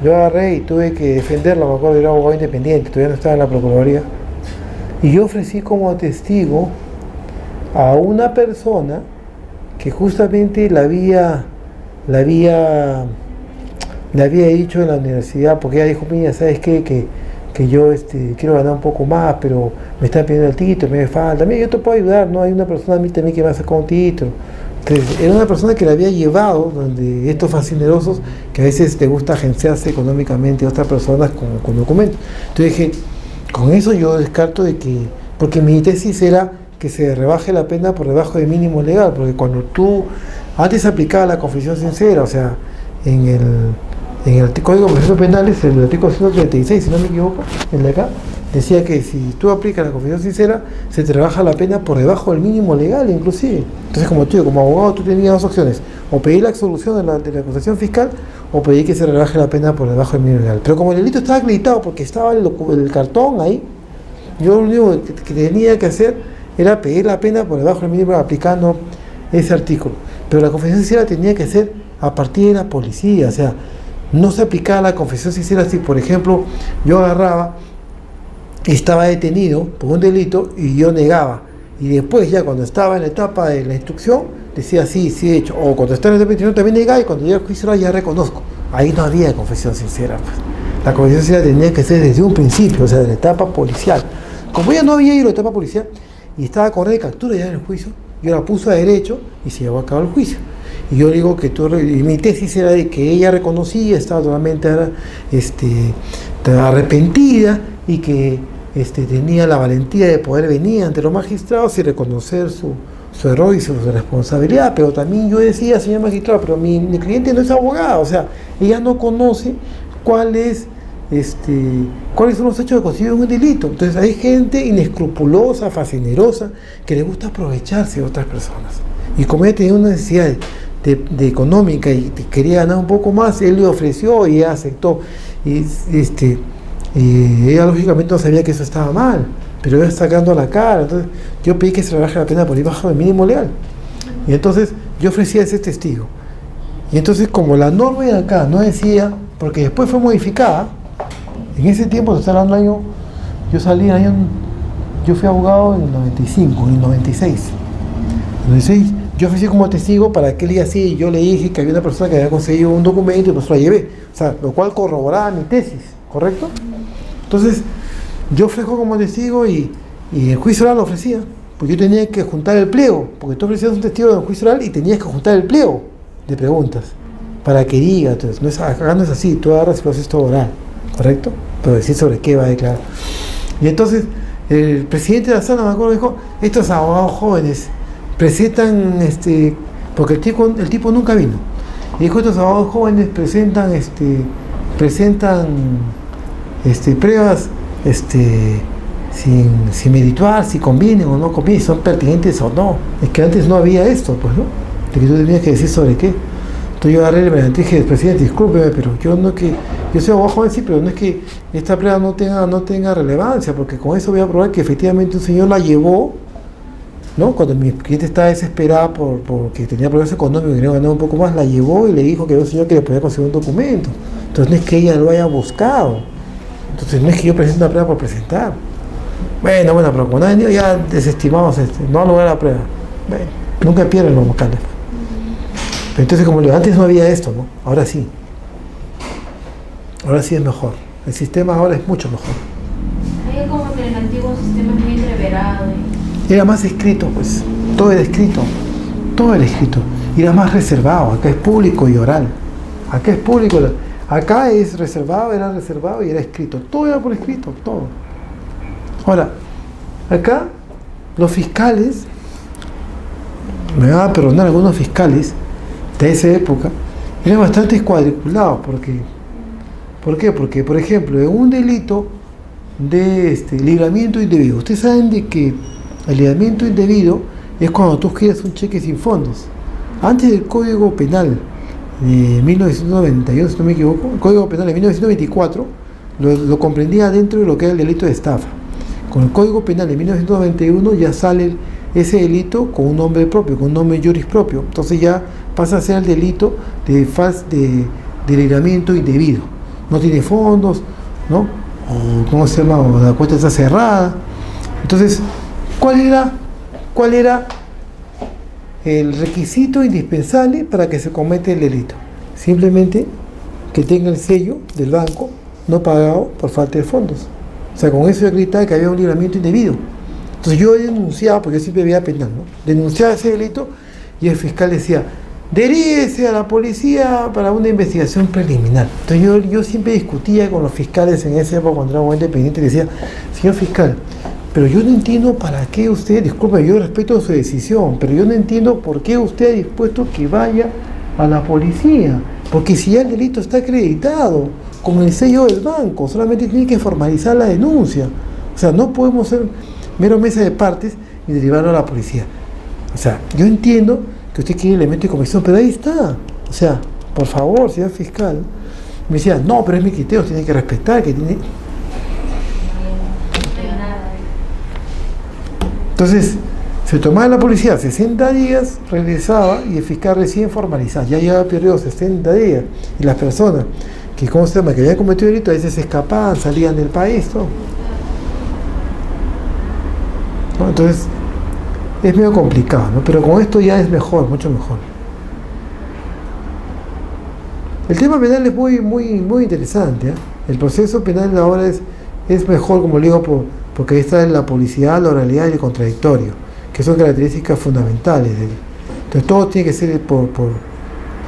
yo agarré y tuve que defenderlo, me acuerdo, era abogado independiente, todavía no estaba en la Procuraduría, y yo ofrecí como testigo a una persona que justamente le había dicho en la universidad, porque ella dijo, mira, ¿sabes qué? Que yo quiero ganar un poco más, pero me están pidiendo el título, me falta. Mira, yo te puedo ayudar, ¿no? Hay una persona a mí también que me ha sacado un título. Entonces, era una persona que la había llevado donde estos fascinerosos, que a veces te gusta agenciarse económicamente a otras personas con documentos. Entonces dije, con eso yo descarto de que, porque mi tesis era que se rebaje la pena por debajo del mínimo legal, porque cuando tú, antes aplicaba la confesión sincera, o sea, en el Código de Procedimientos Penales, el artículo 136, si no me equivoco, el de acá, decía que si tú aplicas la confesión sincera, se te rebaja la pena por debajo del mínimo legal, inclusive. Entonces, como abogado, tú tenías dos opciones, o pedir la absolución de la acusación fiscal, o pedir que se rebaje la pena por debajo del mínimo legal. Pero como el delito estaba acreditado, porque estaba el cartón ahí, yo lo único que tenía que hacer era pedir la pena por debajo del mínimo aplicando ese artículo. Pero la confesión sincera tenía que ser a partir de la policía, o sea, no se aplicaba la confesión sincera si, por ejemplo, yo agarraba, estaba detenido por un delito y yo negaba, y después ya cuando estaba en la etapa de la instrucción decía sí he hecho, o cuando estaba en la etapa de instrucción también negaba, y cuando llega al juicio ya reconozco. Ahí no había confesión sincera, pues. La confesión sincera tenía que ser desde un principio, o sea, de la etapa policial. Como ella no había ido a la etapa policial y estaba con orden de captura ya en el juicio, yo la puse a derecho y se llevó a cabo el juicio. Y yo digo que y mi tesis era de que ella reconocía, estaba totalmente arrepentida, y que tenía la valentía de poder venir ante los magistrados y reconocer su error y su responsabilidad. Pero también yo decía, señor magistrado, pero mi cliente no es abogada, o sea, ella no conoce cuáles son los hechos que constituyen un delito. Entonces hay gente inescrupulosa, fascinerosa, que le gusta aprovecharse de otras personas. Y como ella tenía una necesidad de económica y quería ganar un poco más, él le ofreció y ella aceptó. Y ella lógicamente no sabía que eso estaba mal, pero ella sacando a la cara. Entonces yo pedí que se rebaje la pena por debajo del mínimo legal. Y entonces yo ofrecía ese testigo. Y entonces, como la norma de acá no decía, porque después fue modificada, en ese tiempo, se está hablando año, yo fui abogado en el 95, en el 96. Yo ofrecí como testigo para que él diga así, yo le dije que había una persona que había conseguido un documento y pues la llevé, o sea, lo cual corroboraba mi tesis, ¿correcto? Entonces, yo ofrezco como testigo y el juicio oral lo ofrecía, porque yo tenía que juntar el pliego, porque tú ofrecías un testigo en el juicio oral y tenías que juntar el pliego de preguntas para que diga. Entonces, acá no es así, tú agarras y lo haces todo oral, ¿correcto? Pero decir sobre qué va a declarar. Y entonces, el presidente de la sala, me acuerdo, dijo, estos abogados jóvenes presentan, porque el tipo nunca vino, y dijo, estos abogados jóvenes presentan pruebas sin merituar, si convienen o no convienen, si son pertinentes o no. Es que antes no había esto, pues, ¿no? De que tú tenías que decir sobre qué. Entonces yo agarré y me dije, presidente, discúlpeme, pero yo soy abogado joven, sí, pero no es que esta prueba no tenga relevancia, porque con eso voy a probar que efectivamente un señor la llevó, ¿no? Cuando mi cliente estaba desesperada porque tenía problemas económicos y quería ganar un poco más, la llevó y le dijo que era un señor que le podía conseguir un documento. Entonces no es que ella lo haya buscado. Entonces no es que yo presente una prueba por presentar. Bueno, pero cuando ha venido ya desestimamos no lograr la prueba. Bueno, nunca pierden los vocales. Pero entonces, como antes no había esto, ¿no? Ahora sí. Ahora sí es mejor. El sistema ahora es mucho mejor. Hay como que en el antiguo sistema es muy entreverado. Era más escrito, pues. Todo era escrito. Y era más reservado. Acá es público y oral. Acá es público. Acá es reservado, era reservado y era escrito. Todo era por escrito, todo. Ahora, acá los fiscales, me van a perdonar algunos fiscales de esa época, eran bastante escuadriculados. ¿Por qué? Porque, por ejemplo, en un delito de libramiento indebido, ustedes saben de que El libramiento indebido es cuando tú quieres un cheque sin fondos. Antes del Código Penal de 1992, si no me equivoco, el Código Penal de 1924 lo comprendía dentro de lo que era el delito de estafa. Con el Código Penal de 1991 ya sale ese delito con un nombre propio, con un nombre juris propio. Entonces ya pasa a ser el delito de libramiento indebido. No tiene fondos, ¿no? O, ¿cómo se llama? O la cuenta está cerrada. Entonces, ¿cuál era el requisito indispensable para que se cometa el delito? Simplemente que tenga el sello del banco no pagado por falta de fondos. O sea, con eso yo acreditaba que había un libramiento indebido. Entonces yo denunciaba, porque yo siempre veía penal, ¿no? Denunciaba ese delito y el fiscal decía, dirígese a la policía para una investigación preliminar. Entonces yo siempre discutía con los fiscales en esa época cuando era un independiente y decía, señor fiscal, pero yo no entiendo para qué usted, disculpe, yo respeto su decisión, pero yo no entiendo por qué usted ha dispuesto que vaya a la policía, porque si ya el delito está acreditado con el sello del banco, solamente tiene que formalizar la denuncia. O sea, no podemos ser mero mesa de partes y derivarlo a la policía. O sea, yo entiendo que usted quiere elemento de comisión, pero ahí está. O sea, por favor, señor fiscal. Me decía, no, pero es mi criterio, tiene que respetar, que tiene... Entonces, se tomaba la policía 60 días, regresaba y el fiscal recién formalizaba. Ya llevaba periodo 60 días. Y las personas que, ¿cómo se llama?, que habían cometido delito, a veces se escapaban, salían del país, ¿no? Entonces, es medio complicado, ¿no? Pero con esto ya es mejor, mucho mejor. El tema penal es muy interesante, ¿eh? El proceso penal ahora es mejor, como le digo, porque ahí está la publicidad, la oralidad y el contradictorio, que son características fundamentales. Entonces todo tiene que ser o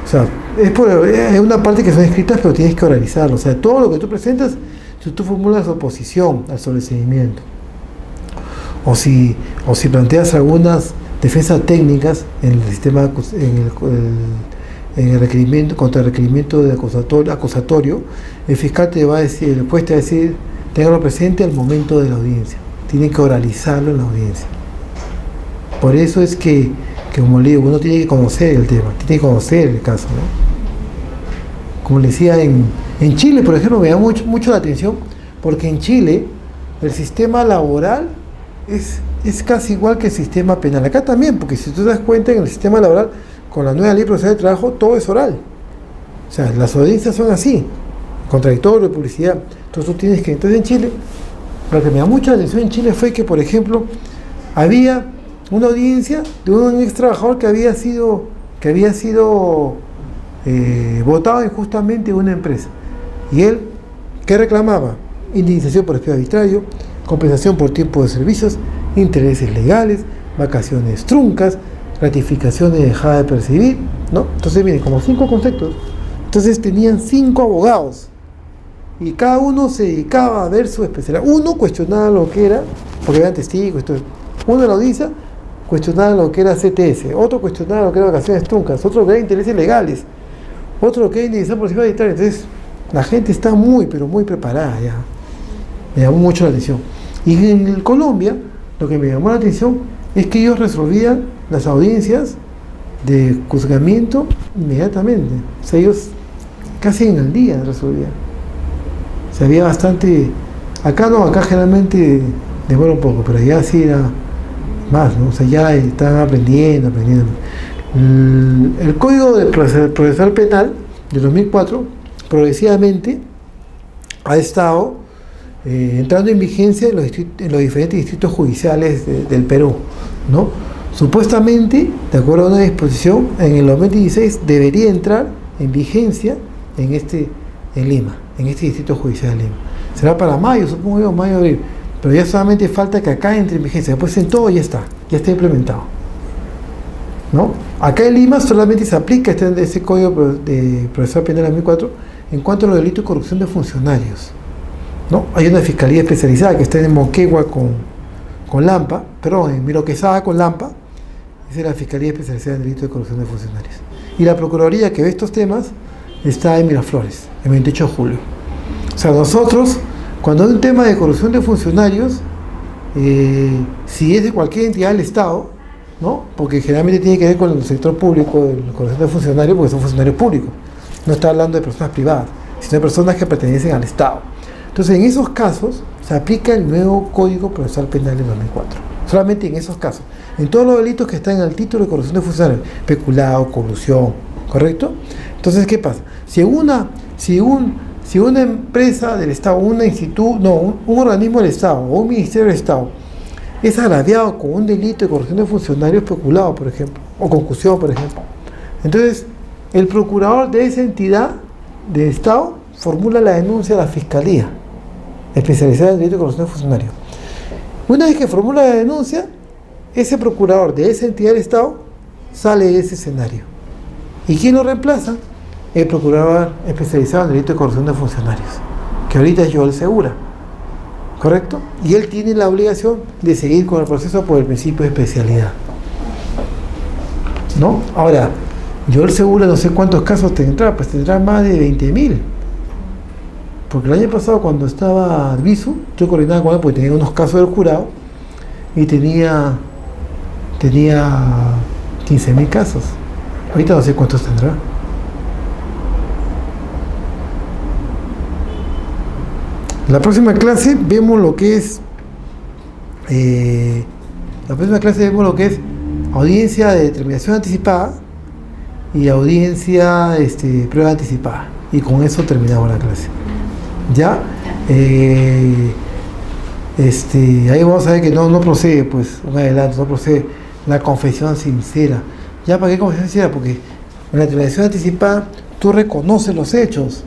sea, es una parte que son escritas, pero tienes que oralizarlo. O sea, todo lo que tú presentas, si tú formulas oposición al sobreseimiento, o si planteas algunas defensas técnicas en el sistema, en el requerimiento, contra el requerimiento de acusatorio, el fiscal te va a decir, el juez te va a decir, téngalo presente al momento de la audiencia. Tiene que oralizarlo en la audiencia. Por eso es que como le digo, uno tiene que conocer el tema, tiene que conocer el caso, ¿no? Como le decía, en Chile, por ejemplo, me da mucho la atención, porque en Chile el sistema laboral es casi igual que el sistema penal. Acá también, porque si tú te das cuenta, en el sistema laboral, con la nueva ley procesal de trabajo, todo es oral. O sea, las audiencias son así, contradictorio, publicidad. Entonces tú tienes que... Entonces en Chile, lo que me da mucha atención en Chile fue que, por ejemplo, había una audiencia de un ex trabajador que había sido votado injustamente en una empresa. Y él, ¿qué reclamaba? Indemnización por despido arbitrario, compensación por tiempo de servicios, intereses legales, vacaciones truncas, gratificaciones de dejada de percibir, ¿no? Entonces, miren, como 5 conceptos. Entonces tenían 5 abogados y cada uno se dedicaba a ver su especialidad. Uno cuestionaba lo que era, porque habían testigos, uno de la audiencia cuestionaba lo que era CTS, otro cuestionaba lo que era vacaciones truncas, otro que era intereses legales, otro que era indemnización por despido arbitrario. Entonces, la gente está pero muy preparada ya. Me llamó mucho la atención. Y en Colombia, lo que me llamó la atención es que ellos resolvían las audiencias de juzgamiento inmediatamente. O sea, ellos casi en el día resolvían. O sea, había bastante... Acá no, acá generalmente demora un poco, pero allá sí era más, ¿no? O sea, ya estaban aprendiendo. El Código de Procesal Penal de 2004 progresivamente ha estado entrando en vigencia en los diferentes distritos judiciales del Perú, ¿no? Supuestamente, de acuerdo a una disposición, en el 2016 debería entrar en vigencia en Lima, en este distrito judicial de Lima. Será para mayo, supongo yo, mayo, abril, pero ya solamente falta que acá entre en vigencia. Después en todo ya está implementado, ¿no? Acá en Lima solamente se aplica ese Código de Procesal Penal 2004 en cuanto a los delitos de corrupción de funcionarios, ¿no? Hay una fiscalía especializada que está en Moquegua con Lampa, perdón, en Miroquesada con Lampa. Esa es la Fiscalía Especializada en Delitos de Corrupción de Funcionarios. Y la Procuraduría que ve estos temas está en Miraflores, el 28 de julio. O sea, nosotros, cuando hay un tema de corrupción de funcionarios, Si es de cualquier entidad del Estado, ¿no? Porque generalmente tiene que ver con el sector público, con los funcionarios, porque son funcionarios públicos. No está hablando de personas privadas, sino de personas que pertenecen al Estado. Entonces, en esos casos, se aplica el nuevo Código Procesal Penal de 2004. Solamente en esos casos. En todos los delitos que están en el título de corrupción de funcionarios, peculado, corrupción, ¿correcto? Entonces, ¿qué pasa? Si una empresa del Estado, un organismo del Estado o un ministerio del Estado es agraviado con un delito de corrupción de funcionarios, peculado, por ejemplo, o concusión, por ejemplo, entonces el procurador de esa entidad del Estado formula la denuncia a la Fiscalía especializada en delito de corrupción de funcionarios. Una vez que formula la denuncia, ese procurador de esa entidad del Estado sale de ese escenario. ¿Y quién lo reemplaza? El procurador especializado en delito de corrupción de funcionarios, que ahorita es Joel Segura, ¿correcto? Y él tiene la obligación de seguir con el proceso por el principio de especialidad, ¿no? Ahora, Joel Segura no sé cuántos casos tendrá, pues tendrá más de 20.000. Porque el año pasado, cuando estaba Adviso, yo coordinaba con él porque tenía unos casos del jurado y tenía 15.000 casos. Ahorita no sé cuántos tendrá. La próxima clase vemos lo que es audiencia de determinación anticipada y audiencia prueba anticipada, y con eso terminamos la clase. Ya ahí vamos a ver que no procede, pues un adelanto, no procede la confesión sincera. ¿Ya para qué confesión sincera? Porque en la determinación anticipada tú reconoces los hechos,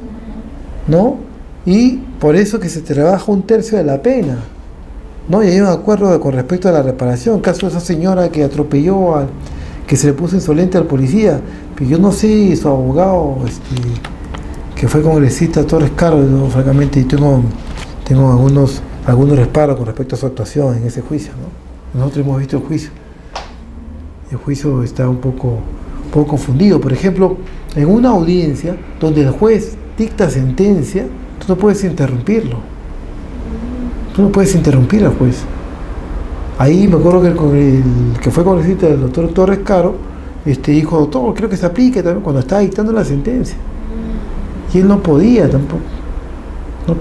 ¿no? Y por eso que se te rebaja 1/3 de la pena, ¿no? Y hay un acuerdo con respecto a la reparación. Caso de esa señora que atropelló, que se le puso insolente al policía, pero yo no sé, su abogado, que fue congresista Torres Caro, yo, francamente, y tengo algunos reparos con respecto a su actuación en ese juicio, ¿no? Nosotros hemos visto el juicio. El juicio está un poco confundido. Por ejemplo, en una audiencia donde el juez dicta sentencia, tú no puedes interrumpirlo. Tú no puedes interrumpir al juez. Ahí me acuerdo que el que fue congresista, el doctor Torres Caro, dijo: doctor, creo que se aplique también cuando estaba dictando la sentencia. Y él no podía tampoco. No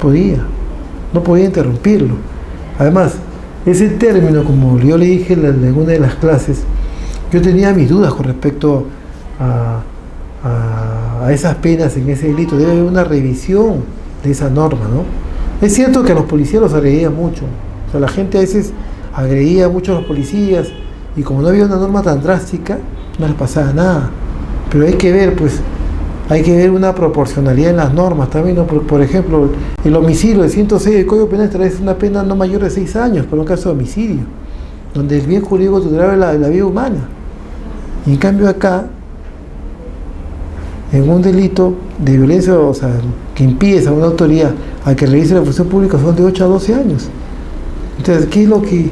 podía interrumpirlo. Además, ese término, como yo le dije en una de las clases, yo tenía mis dudas con respecto a esas penas en ese delito. Debe haber una revisión de esa norma, ¿no? Es cierto que a los policías los agredía mucho. O sea, la gente a veces agredía mucho a los policías y como no había una norma tan drástica, no les pasaba nada. Pero hay que ver una proporcionalidad en las normas también, ¿no? Por ejemplo, el homicidio del 106 del Código Penal establece una pena no mayor de 6 años para un caso de homicidio, donde el bien jurídico tutelar es la vida humana. Y en cambio acá, en un delito de violencia, o sea, que impides a una autoridad a que realice la función pública, son de 8 a 12 años. Entonces, ¿qué es lo que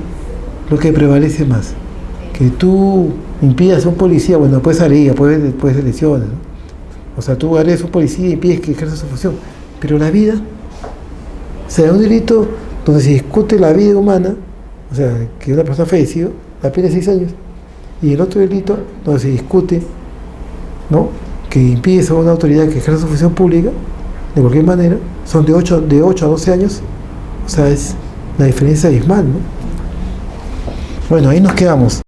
prevalece más? Que tú impidas a un policía, bueno, puede salir, puede ser lesiones, ¿no? O sea, tú eres un policía y impides que ejerza su función, pero la vida, o sea, un delito donde se discute la vida humana, o sea, que una persona falleció, la pena es 6 años, y el otro delito donde se discute, ¿no?, que impides a una autoridad que ejerza su función pública, de cualquier manera, son de 8 a 12 años, o sea, es la diferencia abismal, ¿no? Bueno, ahí nos quedamos.